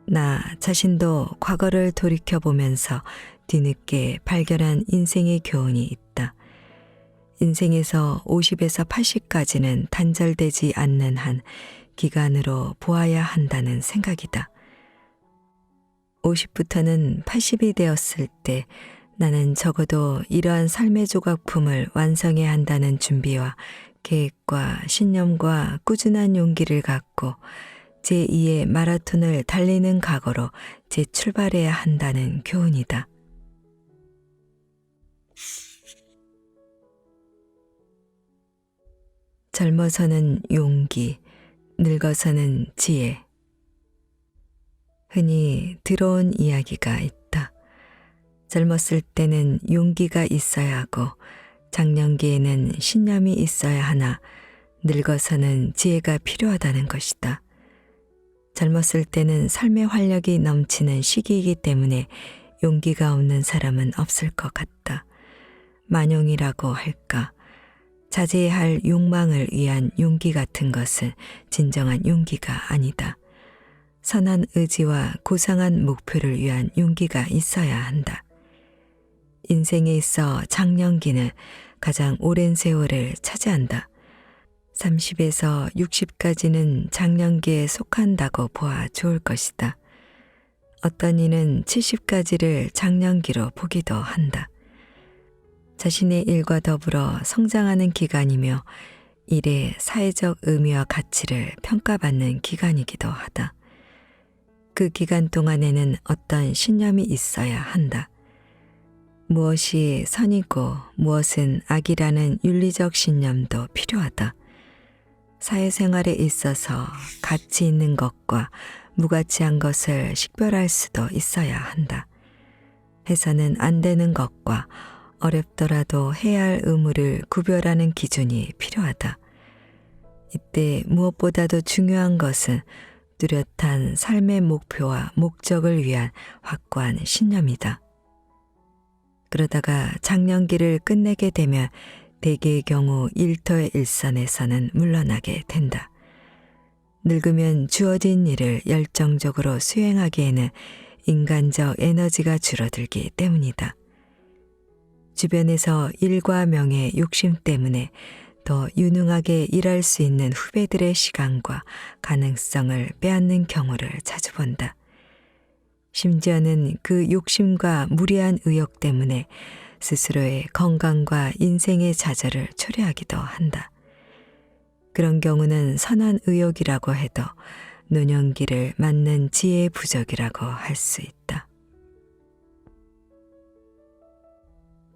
나 자신도 과거를 돌이켜보면서 뒤늦게 발견한 인생의 교훈이 있다. 인생에서 50에서 80까지는 단절되지 않는 한 기간으로 보아야 한다는 생각이다. 50부터는 80이 되었을 때 나는 적어도 이러한 삶의 조각품을 완성해야 한다는 준비와 계획과 신념과 꾸준한 용기를 갖고 제2의 마라톤을 달리는 각오로 재출발해야 한다는 교훈이다. 젊어서는 용기, 늙어서는 지혜. 흔히 들어온 이야기가 있다. 젊었을 때는 용기가 있어야 하고 장년기에는 신념이 있어야 하나 늙어서는 지혜가 필요하다는 것이다. 젊었을 때는 삶의 활력이 넘치는 시기이기 때문에 용기가 없는 사람은 없을 것 같다. 만용이라고 할까? 자제해야 할 욕망을 위한 용기 같은 것은 진정한 용기가 아니다. 선한 의지와 고상한 목표를 위한 용기가 있어야 한다. 인생에 있어 장년기는 가장 오랜 세월을 차지한다. 30에서 60까지는 장년기에 속한다고 보아 좋을 것이다. 어떤 이는 70까지를 장년기로 보기도 한다. 자신의 일과 더불어 성장하는 기간이며 일의 사회적 의미와 가치를 평가받는 기간이기도 하다. 그 기간 동안에는 어떤 신념이 있어야 한다. 무엇이 선이고 무엇은 악이라는 윤리적 신념도 필요하다. 사회생활에 있어서 가치 있는 것과 무가치한 것을 식별할 수도 있어야 한다. 해서는 안 되는 것과 어렵더라도 해야 할 의무를 구별하는 기준이 필요하다. 이때 무엇보다도 중요한 것은 뚜렷한 삶의 목표와 목적을 위한 확고한 신념이다. 그러다가 장년기를 끝내게 되면 대개의 경우 일터일선에서는 물러나게 된다. 늙으면 주어진 일을 열정적으로 수행하기에는 인간적 에너지가 줄어들기 때문이다. 주변에서 일과 명예 욕심 때문에 더 유능하게 일할 수 있는 후배들의 시간과 가능성을 빼앗는 경우를 자주 본다. 심지어는 그 욕심과 무리한 의욕 때문에 스스로의 건강과 인생의 좌절을 초래하기도 한다. 그런 경우는 선한 의욕이라고 해도 노년기를 맞는 지혜의 부족이라고 할 수 있다.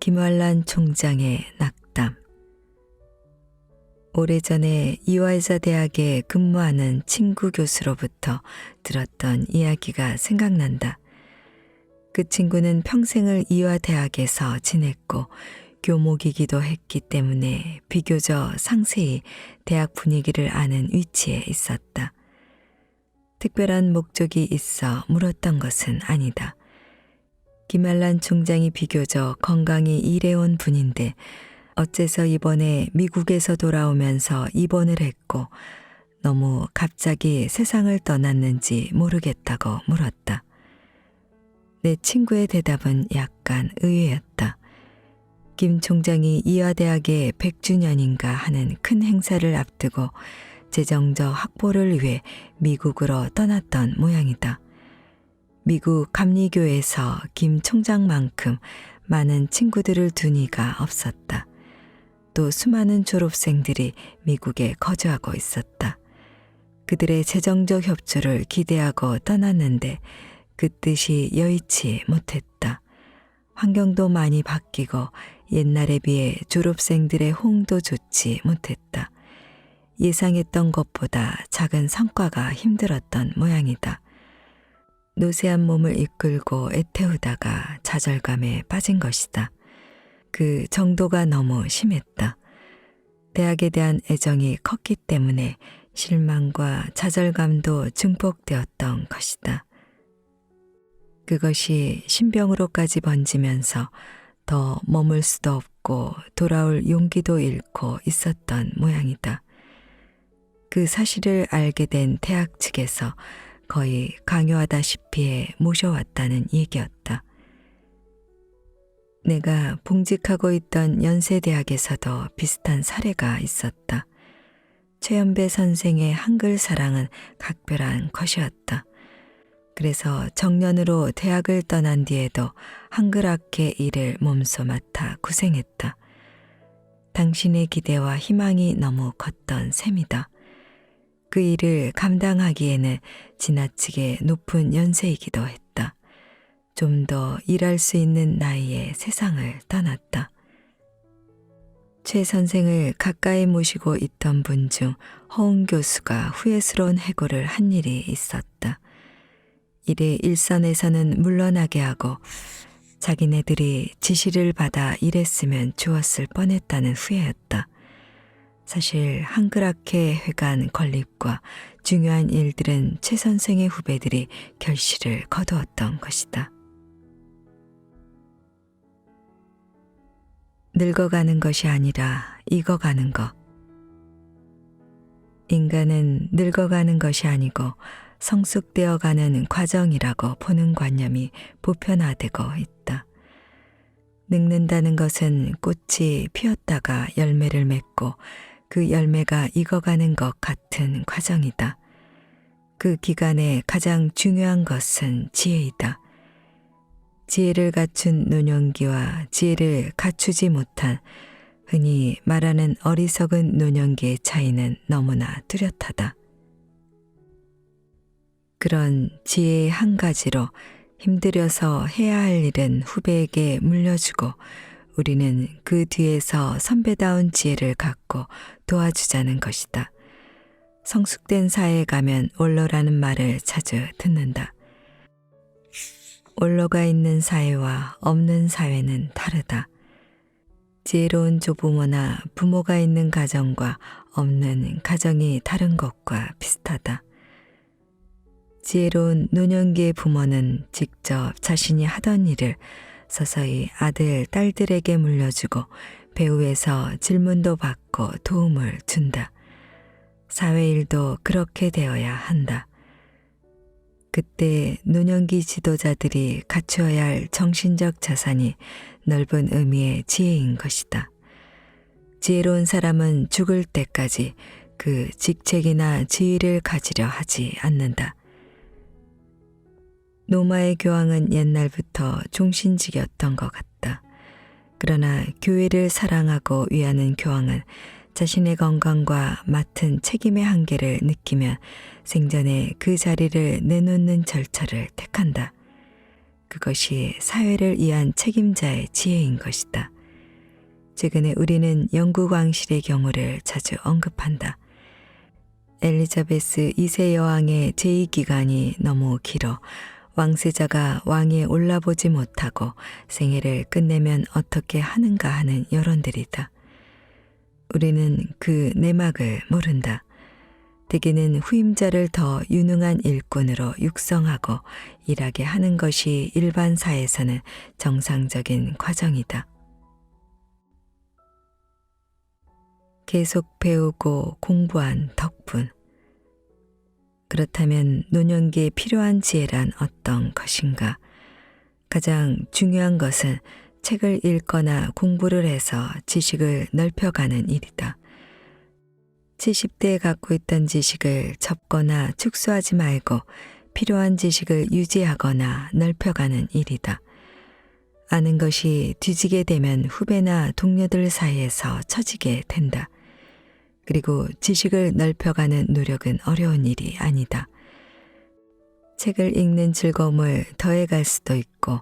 김활란 총장의 낙담. 오래전에 이화여자 대학에 근무하는 친구 교수로부터 들었던 이야기가 생각난다. 그 친구는 평생을 이화대학에서 지냈고 교목이기도 했기 때문에 비교적 상세히 대학 분위기를 아는 위치에 있었다. 특별한 목적이 있어 물었던 것은 아니다. 김활란 총장이 비교적 건강히 일해온 분인데 어째서 이번에 미국에서 돌아오면서 입원을 했고 너무 갑자기 세상을 떠났는지 모르겠다고 물었다. 내 친구의 대답은 약간 의외였다. 김 총장이 이화대학의 100주년인가 하는 큰 행사를 앞두고 재정적 확보를 위해 미국으로 떠났던 모양이다. 미국 감리교에서 김 총장만큼 많은 친구들을 둔 이가 없었다. 또 수많은 졸업생들이 미국에 거주하고 있었다. 그들의 재정적 협조를 기대하고 떠났는데 그 뜻이 여의치 못했다. 환경도 많이 바뀌고 옛날에 비해 졸업생들의 호응도 좋지 못했다. 예상했던 것보다 작은 성과가 힘들었던 모양이다. 노쇠한 몸을 이끌고 애태우다가 좌절감에 빠진 것이다. 그 정도가 너무 심했다. 대학에 대한 애정이 컸기 때문에 실망과 좌절감도 증폭되었던 것이다. 그것이 신병으로까지 번지면서 더 머물 수도 없고 돌아올 용기도 잃고 있었던 모양이다. 그 사실을 알게 된 대학 측에서 거의 강요하다시피 해 모셔왔다는 얘기였다. 내가 봉직하고 있던 연세대학에서도 비슷한 사례가 있었다. 최연배 선생의 한글 사랑은 각별한 것이었다. 그래서 정년으로 대학을 떠난 뒤에도 한글학회 일을 몸소 맡아 고생했다. 당신의 기대와 희망이 너무 컸던 셈이다. 그 일을 감당하기에는 지나치게 높은 연세이기도 했다. 좀 더 일할 수 있는 나이에 세상을 떠났다. 최 선생을 가까이 모시고 있던 분 중 허웅 교수가 후회스러운 해고를 한 일이 있었다. 이래 일선에서는 물러나게 하고 자기네들이 지시를 받아 일했으면 좋았을 뻔했다는 후회였다. 사실 한글학회 회관 건립과 중요한 일들은 최 선생의 후배들이 결실을 거두었던 것이다. 늙어가는 것이 아니라 익어가는 것. 인간은 늙어가는 것이 아니고 성숙되어가는 과정이라고 보는 관념이 보편화되고 있다. 늙는다는 것은 꽃이 피었다가 열매를 맺고 그 열매가 익어가는 것 같은 과정이다. 그 기간에 가장 중요한 것은 지혜이다. 지혜를 갖춘 노년기와 지혜를 갖추지 못한 흔히 말하는 어리석은 노년기의 차이는 너무나 뚜렷하다. 그런 지혜의 한 가지로 힘들여서 해야 할 일은 후배에게 물려주고 우리는 그 뒤에서 선배다운 지혜를 갖고 도와주자는 것이다. 성숙된 사회에 가면 원로라는 말을 자주 듣는다. 원로가 있는 사회와 없는 사회는 다르다. 지혜로운 조부모나 부모가 있는 가정과 없는 가정이 다른 것과 비슷하다. 지혜로운 노년기의 부모는 직접 자신이 하던 일을 서서히 아들, 딸들에게 물려주고 배후에서 질문도 받고 도움을 준다. 사회일도 그렇게 되어야 한다. 그때 노년기 지도자들이 갖추어야 할 정신적 자산이 넓은 의미의 지혜인 것이다. 지혜로운 사람은 죽을 때까지 그 직책이나 지위를 가지려 하지 않는다. 노마의 교황은 옛날부터 종신직이었던 것 같다. 그러나 교회를 사랑하고 위하는 교황은 자신의 건강과 맡은 책임의 한계를 느끼면 생전에 그 자리를 내놓는 절차를 택한다. 그것이 사회를 위한 책임자의 지혜인 것이다. 최근에 우리는 영국 왕실의 경우를 자주 언급한다. 엘리자베스 2세 여왕의 제2기간이 너무 길어 왕세자가 왕위에 올라보지 못하고 생애를 끝내면 어떻게 하는가 하는 여론들이다. 우리는 그 내막을 모른다. 대개는 후임자를 더 유능한 일꾼으로 육성하고 일하게 하는 것이 일반 사회에서는 정상적인 과정이다. 계속 배우고 공부한 덕분. 그렇다면 노년기에 필요한 지혜란 어떤 것인가? 가장 중요한 것은 책을 읽거나 공부를 해서 지식을 넓혀가는 일이다. 70대에 갖고 있던 지식을 접거나 축소하지 말고 필요한 지식을 유지하거나 넓혀가는 일이다. 아는 것이 뒤지게 되면 후배나 동료들 사이에서 처지게 된다. 그리고 지식을 넓혀가는 노력은 어려운 일이 아니다. 책을 읽는 즐거움을 더해갈 수도 있고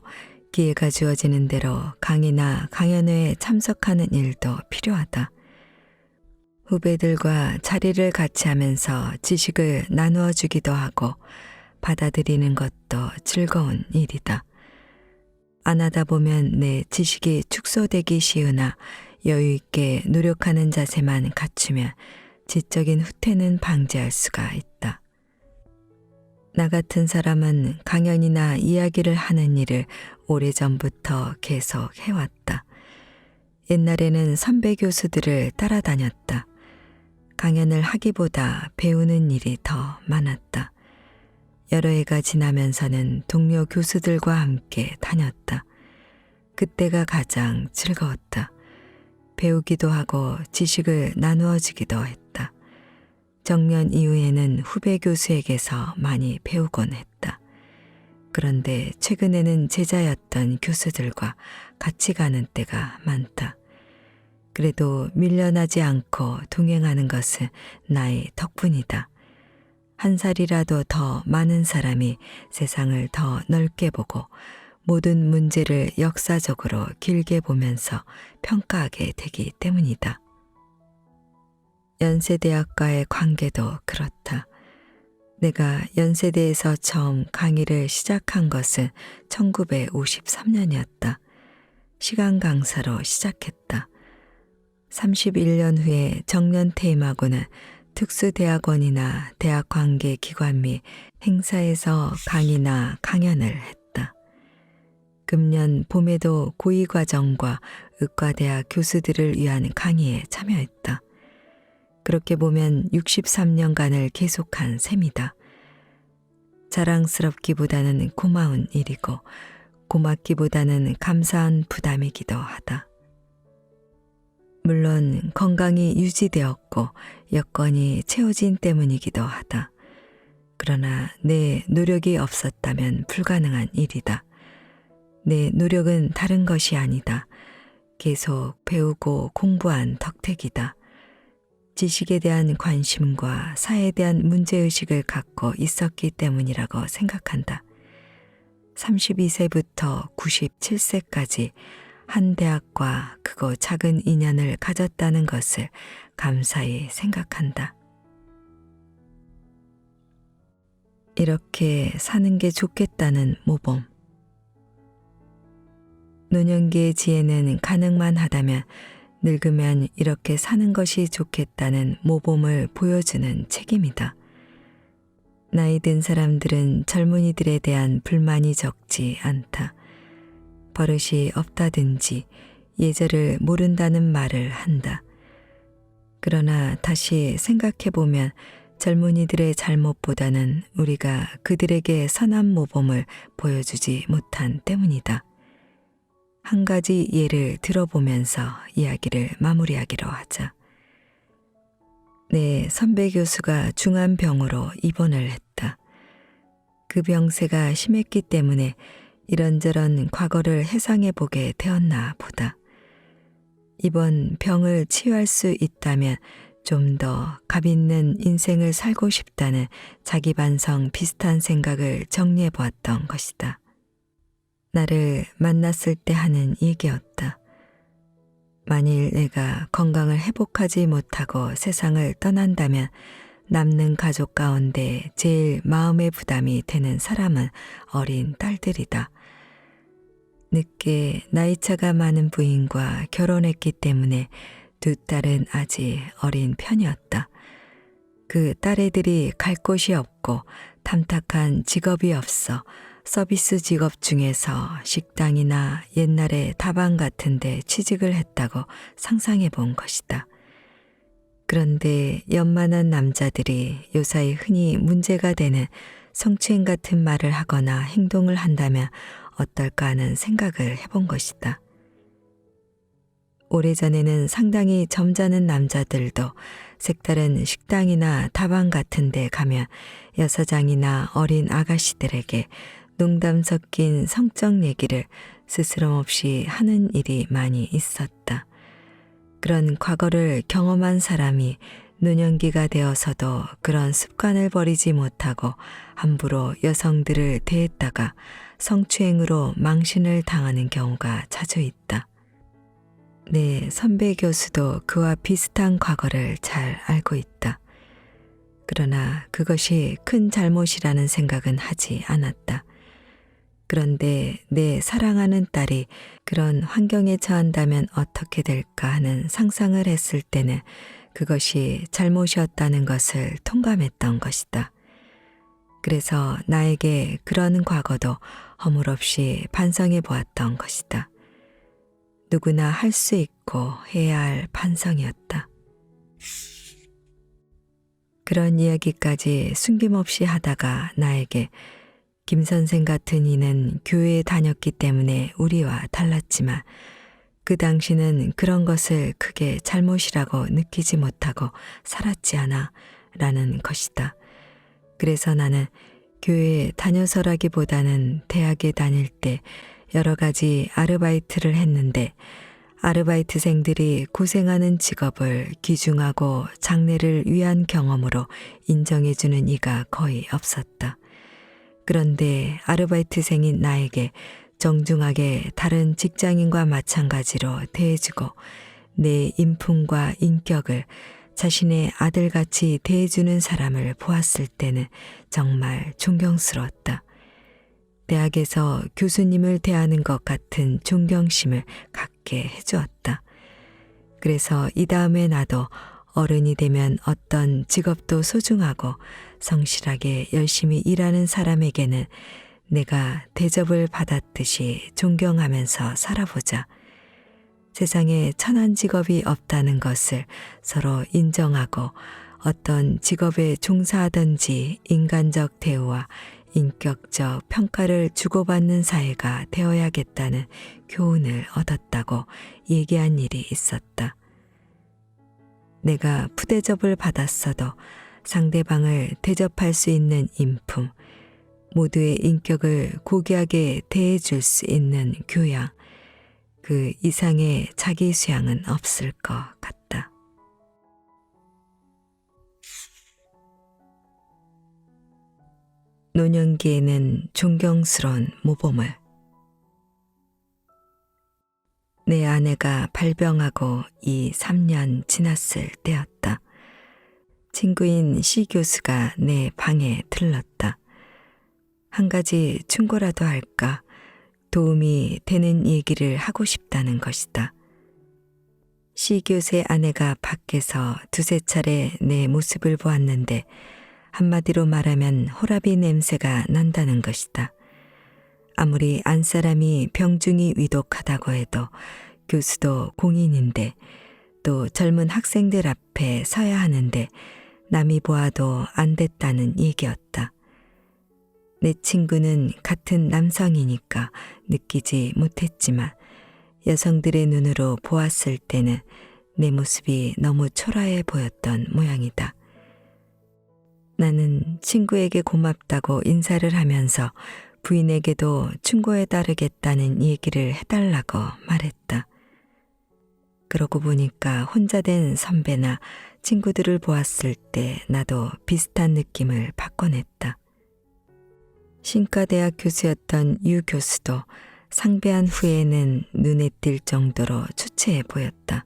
기회가 주어지는 대로 강의나 강연회에 참석하는 일도 필요하다. 후배들과 자리를 같이 하면서 지식을 나누어 주기도 하고 받아들이는 것도 즐거운 일이다. 안 하다 보면 내 지식이 축소되기 쉬우나 여유 있게 노력하는 자세만 갖추면 지적인 후퇴는 방지할 수가 있다. 나 같은 사람은 강연이나 이야기를 하는 일을 오래전부터 계속 해왔다. 옛날에는 선배 교수들을 따라다녔다. 강연을 하기보다 배우는 일이 더 많았다. 여러 해가 지나면서는 동료 교수들과 함께 다녔다. 그때가 가장 즐거웠다. 배우기도 하고 지식을 나누어 주기도 했다. 정년 이후에는 후배 교수에게서 많이 배우곤 했다. 그런데 최근에는 제자였던 교수들과 같이 가는 때가 많다. 그래도 밀려나지 않고 동행하는 것은 나의 덕분이다. 한 살이라도 더 많은 사람이 세상을 더 넓게 보고 모든 문제를 역사적으로 길게 보면서 평가하게 되기 때문이다. 연세대학과의 관계도 그렇다. 내가 연세대에서 처음 강의를 시작한 것은 1953년이었다. 시간 강사로 시작했다. 31년 후에 정년 퇴임하고는 특수대학원이나 대학관계기관 및 행사에서 강의나 강연을 했다. 금년 봄에도 고위과정과 의과대학 교수들을 위한 강의에 참여했다. 그렇게 보면 63년간을 계속한 셈이다. 자랑스럽기보다는 고마운 일이고 고맙기보다는 감사한 부담이기도 하다. 물론 건강이 유지되었고 여건이 채워진 때문이기도 하다. 그러나 내 노력이 없었다면 불가능한 일이다. 내 노력은 다른 것이 아니다. 계속 배우고 공부한 덕택이다. 지식에 대한 관심과 사회에 대한 문제의식을 갖고 있었기 때문이라고 생각한다. 32세부터 97세까지 한 대학과 크고 작은 인연을 가졌다는 것을 감사히 생각한다. 이렇게 사는 게 좋겠다는 모범. 노년기의 지혜는 가능만 하다면 늙으면 이렇게 사는 것이 좋겠다는 모범을 보여주는 책임이다. 나이 든 사람들은 젊은이들에 대한 불만이 적지 않다. 버릇이 없다든지 예절을 모른다는 말을 한다. 그러나 다시 생각해보면 젊은이들의 잘못보다는 우리가 그들에게 선한 모범을 보여주지 못한 때문이다. 한 가지 예를 들어보면서 이야기를 마무리하기로 하자. 내 선배 교수가 중환병으로 입원을 했다. 그 병세가 심했기 때문에 이런저런 과거를 회상해 보게 되었나 보다. 이번 병을 치유할 수 있다면 좀 더 값 있는 인생을 살고 싶다는 자기 반성 비슷한 생각을 정리해 보았던 것이다. 나를 만났을 때 하는 얘기였다. 만일 내가 건강을 회복하지 못하고 세상을 떠난다면 남는 가족 가운데 제일 마음의 부담이 되는 사람은 어린 딸들이다. 늦게 나이차가 많은 부인과 결혼했기 때문에 두 딸은 아직 어린 편이었다. 그 딸애들이 갈 곳이 없고 탐탁한 직업이 없어 서비스 직업 중에서 식당이나 옛날에 다방 같은 데 취직을 했다고 상상해 본 것이다. 그런데 연만한 남자들이 요사이 흔히 문제가 되는 성추행 같은 말을 하거나 행동을 한다면 어떨까 하는 생각을 해본 것이다. 오래전에는 상당히 점잖은 남자들도 색다른 식당이나 다방 같은 데 가면 여사장이나 어린 아가씨들에게 농담 섞인 성적 얘기를 스스럼 없이 하는 일이 많이 있었다. 그런 과거를 경험한 사람이 노년기가 되어서도 그런 습관을 버리지 못하고 함부로 여성들을 대했다가 성추행으로 망신을 당하는 경우가 자주 있다. 내 선배 교수도 그와 비슷한 과거를 잘 알고 있다. 그러나 그것이 큰 잘못이라는 생각은 하지 않았다. 그런데 내 사랑하는 딸이 그런 환경에 처한다면 어떻게 될까 하는 상상을 했을 때는 그것이 잘못이었다는 것을 통감했던 것이다. 그래서 나에게 그런 과거도 허물없이 반성해 보았던 것이다. 누구나 할 수 있고 해야 할 반성이었다. 그런 이야기까지 숨김없이 하다가 나에게 김 선생 같은 이는 교회에 다녔기 때문에 우리와 달랐지만 그 당시는 그런 것을 크게 잘못이라고 느끼지 못하고 살았지 않아 라는 것이다. 그래서 나는 교회에 다녀서라기보다는 대학에 다닐 때 여러 가지 아르바이트를 했는데 아르바이트생들이 고생하는 직업을 귀중하고 장래를 위한 경험으로 인정해주는 이가 거의 없었다. 그런데 아르바이트생인 나에게 정중하게 다른 직장인과 마찬가지로 대해주고 내 인품과 인격을 자신의 아들같이 대해주는 사람을 보았을 때는 정말 존경스러웠다. 대학에서 교수님을 대하는 것 같은 존경심을 갖게 해주었다. 그래서 이 다음에 나도 어른이 되면 어떤 직업도 소중하고 성실하게 열심히 일하는 사람에게는 내가 대접을 받았듯이 존경하면서 살아보자. 세상에 천한 직업이 없다는 것을 서로 인정하고 어떤 직업에 종사하든지 인간적 대우와 인격적 평가를 주고받는 사회가 되어야겠다는 교훈을 얻었다고 얘기한 일이 있었다. 내가 푸대접을 받았어도 상대방을 대접할 수 있는 인품, 모두의 인격을 고귀하게 대해줄 수 있는 교양, 그 이상의 자기 수양은 없을 것 같다. 노년기에는 존경스러운 모범을. 내 아내가 발병하고 이 3년 지났을 때였다. 친구인 C 교수가 내 방에 들렀다. 한 가지 충고라도 할까 도움이 되는 얘기를 하고 싶다는 것이다. C 교수의 아내가 밖에서 두세 차례 내 모습을 보았는데 한마디로 말하면 호라비 냄새가 난다는 것이다. 아무리 안사람이 병중이 위독하다고 해도 교수도 공인인데 또 젊은 학생들 앞에 서야 하는데 남이 보아도 안 됐다는 얘기였다. 내 친구는 같은 남성이니까 느끼지 못했지만 여성들의 눈으로 보았을 때는 내 모습이 너무 초라해 보였던 모양이다. 나는 친구에게 고맙다고 인사를 하면서 부인에게도 충고에 따르겠다는 얘기를 해달라고 말했다. 그러고 보니까 혼자 된 선배나 친구들을 보았을 때 나도 비슷한 느낌을 받곤 했다. 신과대학 교수였던 유 교수도 상배한 후에는 눈에 띌 정도로 초췌해 보였다.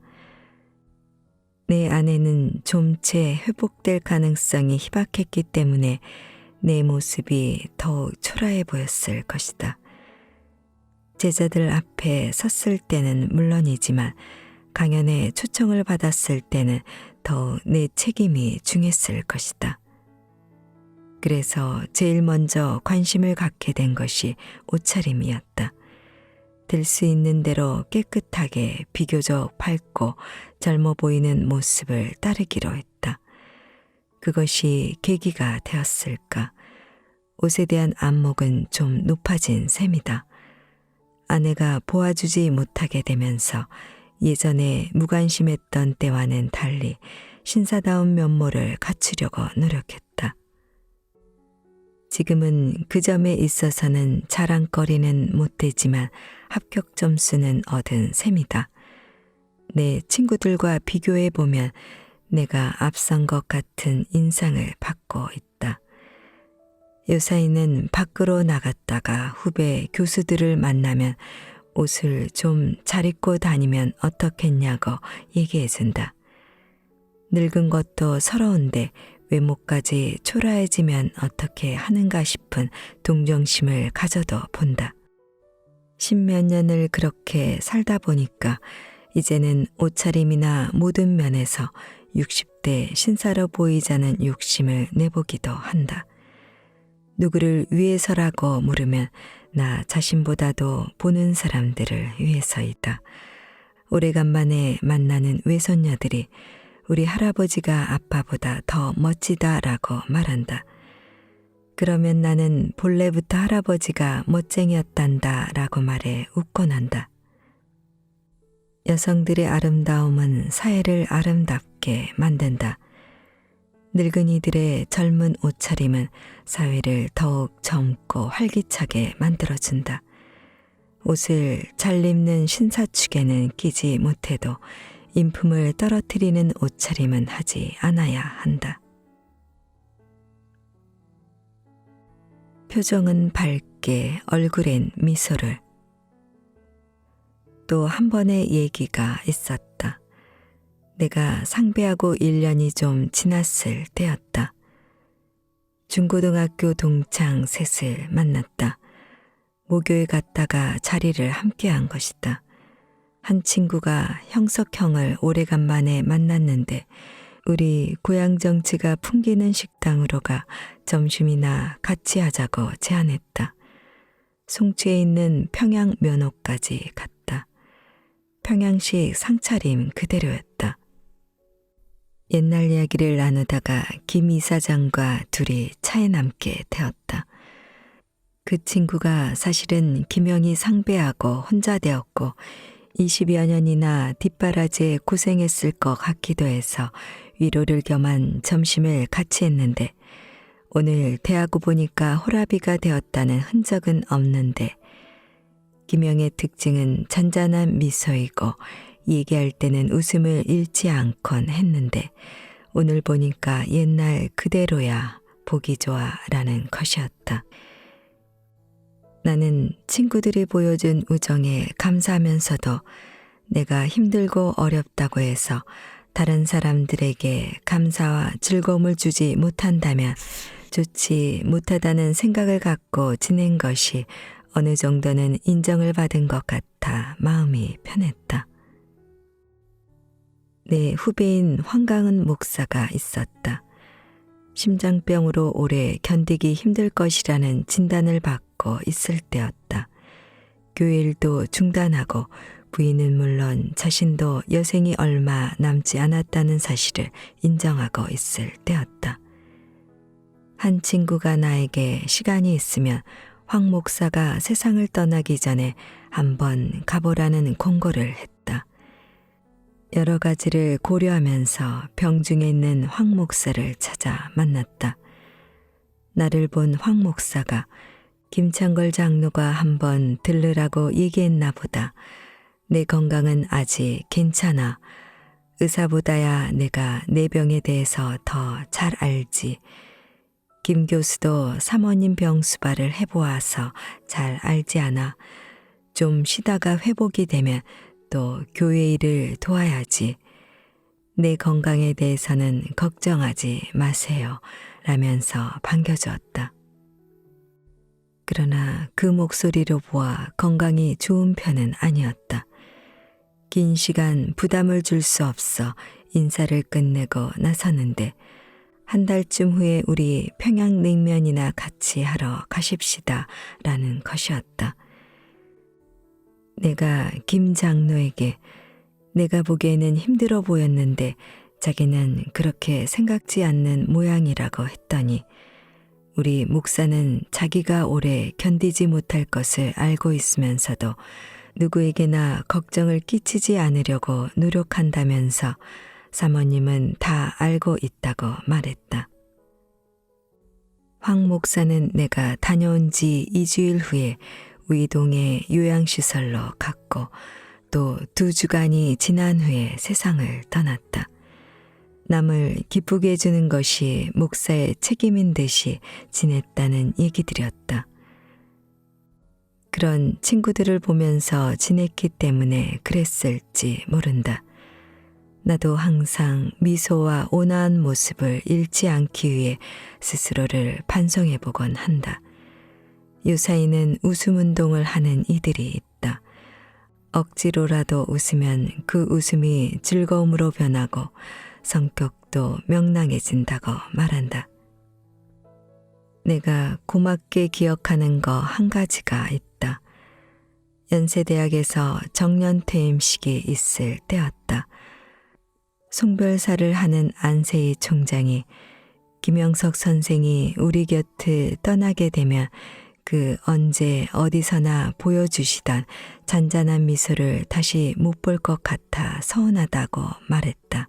내 아내는 좀 채 회복될 가능성이 희박했기 때문에 내 모습이 더욱 초라해 보였을 것이다. 제자들 앞에 섰을 때는 물론이지만 강연에 초청을 받았을 때는 더욱 내 책임이 중했을 것이다. 그래서 제일 먼저 관심을 갖게 된 것이 옷차림이었다. 될 수 있는 대로 깨끗하게 비교적 밝고 젊어 보이는 모습을 따르기로 했다. 그것이 계기가 되었을까? 옷에 대한 안목은 좀 높아진 셈이다. 아내가 보아주지 못하게 되면서 예전에 무관심했던 때와는 달리 신사다운 면모를 갖추려고 노력했다. 지금은 그 점에 있어서는 자랑거리는 못 되지만 합격 점수는 얻은 셈이다. 내 친구들과 비교해 보면 내가 앞선 것 같은 인상을 받고 있다. 요사이는 밖으로 나갔다가 후배 교수들을 만나면 옷을 좀 잘 입고 다니면 어떻겠냐고 얘기해 준다. 늙은 것도 서러운데 외모까지 초라해지면 어떻게 하는가 싶은 동정심을 가져도 본다. 십몇 년을 그렇게 살다 보니까 이제는 옷차림이나 모든 면에서 60대 신사로 보이자는 욕심을 내보기도 한다. 누구를 위해서라고 물으면 나 자신보다도 보는 사람들을 위해서이다. 오래간만에 만나는 외손녀들이 우리 할아버지가 아빠보다 더 멋지다라고 말한다. 그러면 나는 본래부터 할아버지가 멋쟁이였단다라고 말해 웃곤 한다. 여성들의 아름다움은 사회를 아름답게 만든다. 늙은이들의 젊은 옷차림은 사회를 더욱 젊고 활기차게 만들어준다. 옷을 잘 입는 신사축에는 끼지 못해도 인품을 떨어뜨리는 옷차림은 하지 않아야 한다. 표정은 밝게 얼굴엔 미소를. 또 한 번의 얘기가 있었다. 내가 상배하고 1년이 좀 지났을 때였다. 중고등학교 동창 셋을 만났다. 모교에 갔다가 자리를 함께한 것이다. 한 친구가 형석형을 오래간만에 만났는데 우리 고향 정치가 풍기는 식당으로 가 점심이나 같이 하자고 제안했다. 송치에 있는 평양 면옥까지 갔다. 평양식 상차림 그대로였다. 옛날 이야기를 나누다가 김 이사장과 둘이 차에 남게 되었다. 그 친구가 사실은 김영이 상배하고 혼자 되었고 20여 년이나 뒷바라지에 고생했을 것 같기도 해서 위로를 겸한 점심을 같이 했는데 오늘 대하고 보니까 호라비가 되었다는 흔적은 없는데 김영의 특징은 잔잔한 미소이고 얘기할 때는 웃음을 잃지 않곤 했는데 오늘 보니까 옛날 그대로야 보기 좋아 라는 것이었다. 나는 친구들이 보여준 우정에 감사하면서도 내가 힘들고 어렵다고 해서 다른 사람들에게 감사와 즐거움을 주지 못한다면 좋지 못하다는 생각을 갖고 지낸 것이 어느 정도는 인정을 받은 것 같아 마음이 편했다. 내 후배인 황강은 목사가 있었다. 심장병으로 오래 견디기 힘들 것이라는 진단을 받고 있을 때였다. 교회 일도 중단하고 부인은 물론 자신도 여생이 얼마 남지 않았다는 사실을 인정하고 있을 때였다. 한 친구가 나에게 시간이 있으면 황 목사가 세상을 떠나기 전에 한번 가보라는 공고를 했다. 여러 가지를 고려하면서 병중에 있는 황 목사를 찾아 만났다. 나를 본 황 목사가 김창걸 장로가 한번 들르라고 얘기했나 보다. 내 건강은 아직 괜찮아. 의사보다야 내가 내 병에 대해서 더 잘 알지. 김 교수도 사모님 병 수발을 해보아서 잘 알지 않아. 좀 쉬다가 회복이 되면 또 교회 일을 도와야지. 내 건강에 대해서는 걱정하지 마세요. 라면서 반겨주었다. 그러나 그 목소리로 보아 건강이 좋은 편은 아니었다. 긴 시간 부담을 줄 수 없어 인사를 끝내고 나섰는데 한 달쯤 후에 우리 평양냉면이나 같이 하러 가십시다 라는 것이었다. 내가 김 장로에게 내가 보기에는 힘들어 보였는데 자기는 그렇게 생각지 않는 모양이라고 했더니 우리 목사는 자기가 오래 견디지 못할 것을 알고 있으면서도 누구에게나 걱정을 끼치지 않으려고 노력한다면서 사모님은 다 알고 있다고 말했다. 황 목사는 내가 다녀온 지 2주일 후에 위동의 요양시설로 갔고 또 2주간이 지난 후에 세상을 떠났다. 남을 기쁘게 해주는 것이 목사의 책임인 듯이 지냈다는 얘기들이었다. 그런 친구들을 보면서 지냈기 때문에 그랬을지 모른다. 나도 항상 미소와 온화한 모습을 잃지 않기 위해 스스로를 반성해 보곤 한다. 요사이는 웃음 운동을 하는 이들이 있다. 억지로라도 웃으면 그 웃음이 즐거움으로 변하고 성격도 명랑해진다고 말한다. 내가 고맙게 기억하는 거 한 가지가 있다. 연세대학에서 정년퇴임식이 있을 때였다. 송별사를 하는 안세희 총장이 김영석 선생이 우리 곁을 떠나게 되면 그 언제 어디서나 보여주시던 잔잔한 미소를 다시 못 볼 것 같아 서운하다고 말했다.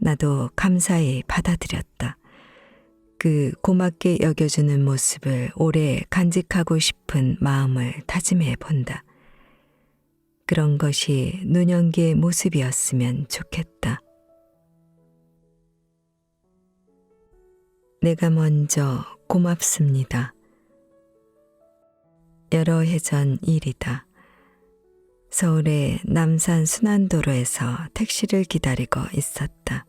나도 감사히 받아들였다. 그 고맙게 여겨주는 모습을 오래 간직하고 싶은 마음을 다짐해 본다. 그런 것이 노년기의 모습이었으면 좋겠다. 내가 먼저 고맙습니다. 여러 해 전 일이다. 서울의 남산 순환도로에서 택시를 기다리고 있었다.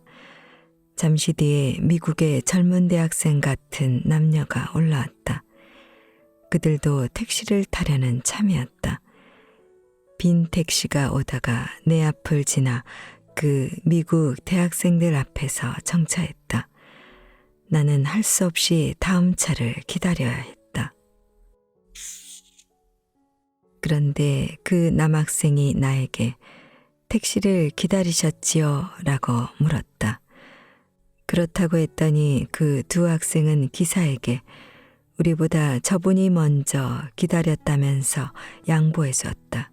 잠시 뒤에 미국의 젊은 대학생 같은 남녀가 올라왔다. 그들도 택시를 타려는 참이었다. 빈 택시가 오다가 내 앞을 지나 그 미국 대학생들 앞에서 정차했다. 나는 할 수 없이 다음 차를 기다려야 했다. 그런데 그 남학생이 나에게 택시를 기다리셨지요? 라고 물었다. 그렇다고 했더니 그 2 학생은 기사에게 우리보다 저분이 먼저 기다렸다면서 양보해 줬다.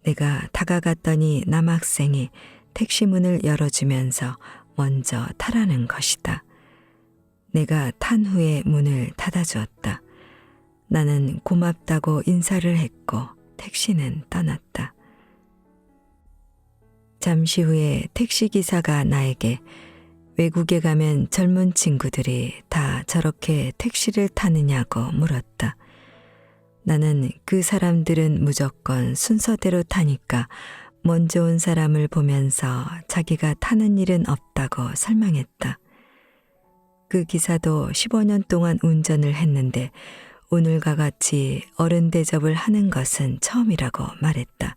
내가 다가갔더니 남학생이 택시 문을 열어주면서 먼저 타라는 것이다. 내가 탄 후에 문을 닫아주었다. 나는 고맙다고 인사를 했고 택시는 떠났다. 잠시 후에 택시기사가 나에게 외국에 가면 젊은 친구들이 다 저렇게 택시를 타느냐고 물었다. 나는 그 사람들은 무조건 순서대로 타니까 먼저 온 사람을 보면서 자기가 타는 일은 없다고 설명했다. 그 기사도 15년 동안 운전을 했는데 오늘과 같이 어른 대접을 하는 것은 처음이라고 말했다.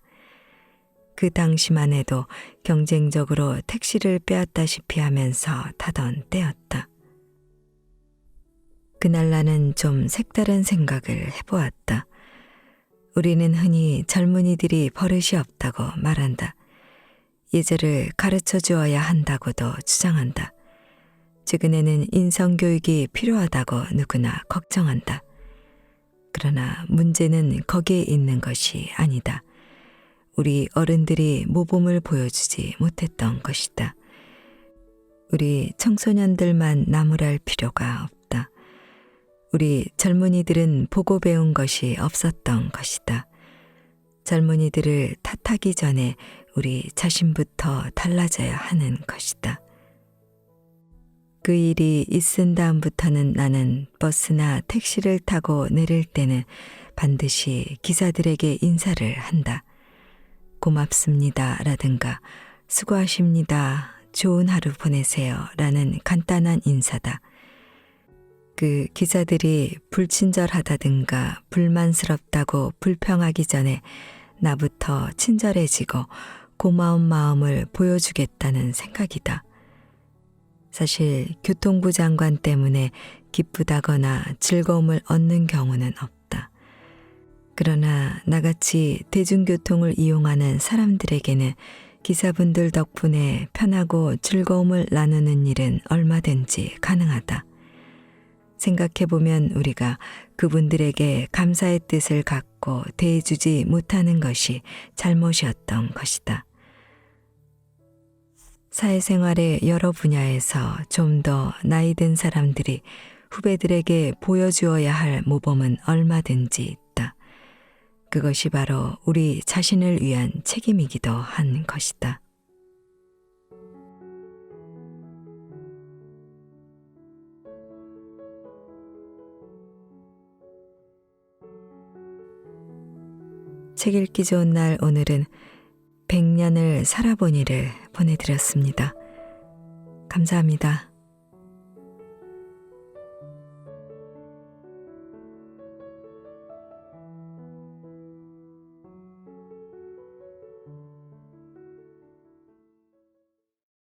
그 당시만 해도 경쟁적으로 택시를 빼앗다시피 하면서 타던 때였다. 그날 나는 좀 색다른 생각을 해보았다. 우리는 흔히 젊은이들이 버릇이 없다고 말한다. 예절을 가르쳐 주어야 한다고도 주장한다. 최근에는 인성교육이 필요하다고 누구나 걱정한다. 그러나 문제는 거기에 있는 것이 아니다. 우리 어른들이 모범을 보여주지 못했던 것이다. 우리 청소년들만 나무랄 필요가 없다. 우리 젊은이들은 보고 배운 것이 없었던 것이다. 젊은이들을 탓하기 전에 우리 자신부터 달라져야 하는 것이다. 그 일이 있은 다음부터는 나는 버스나 택시를 타고 내릴 때는 반드시 기사들에게 인사를 한다. 고맙습니다 라든가 수고하십니다, 좋은 하루 보내세요 라는 간단한 인사다. 그 기사들이 불친절하다든가 불만스럽다고 불평하기 전에 나부터 친절해지고 고마운 마음을 보여주겠다는 생각이다. 사실 교통부 장관 때문에 기쁘다거나 즐거움을 얻는 경우는 없다. 그러나 나같이 대중교통을 이용하는 사람들에게는 기사분들 덕분에 편하고 즐거움을 나누는 일은 얼마든지 가능하다. 생각해보면 우리가 그분들에게 감사의 뜻을 갖고 대해주지 못하는 것이 잘못이었던 것이다. 사회생활의 여러 분야에서 좀 더 나이 든 사람들이 후배들에게 보여주어야 할 모범은 얼마든지 있다. 그것이 바로 우리 자신을 위한 책임이기도 한 것이다. 책 읽기 좋은 날 오늘은 100년을 살아보니를 보내드렸습니다. 감사합니다.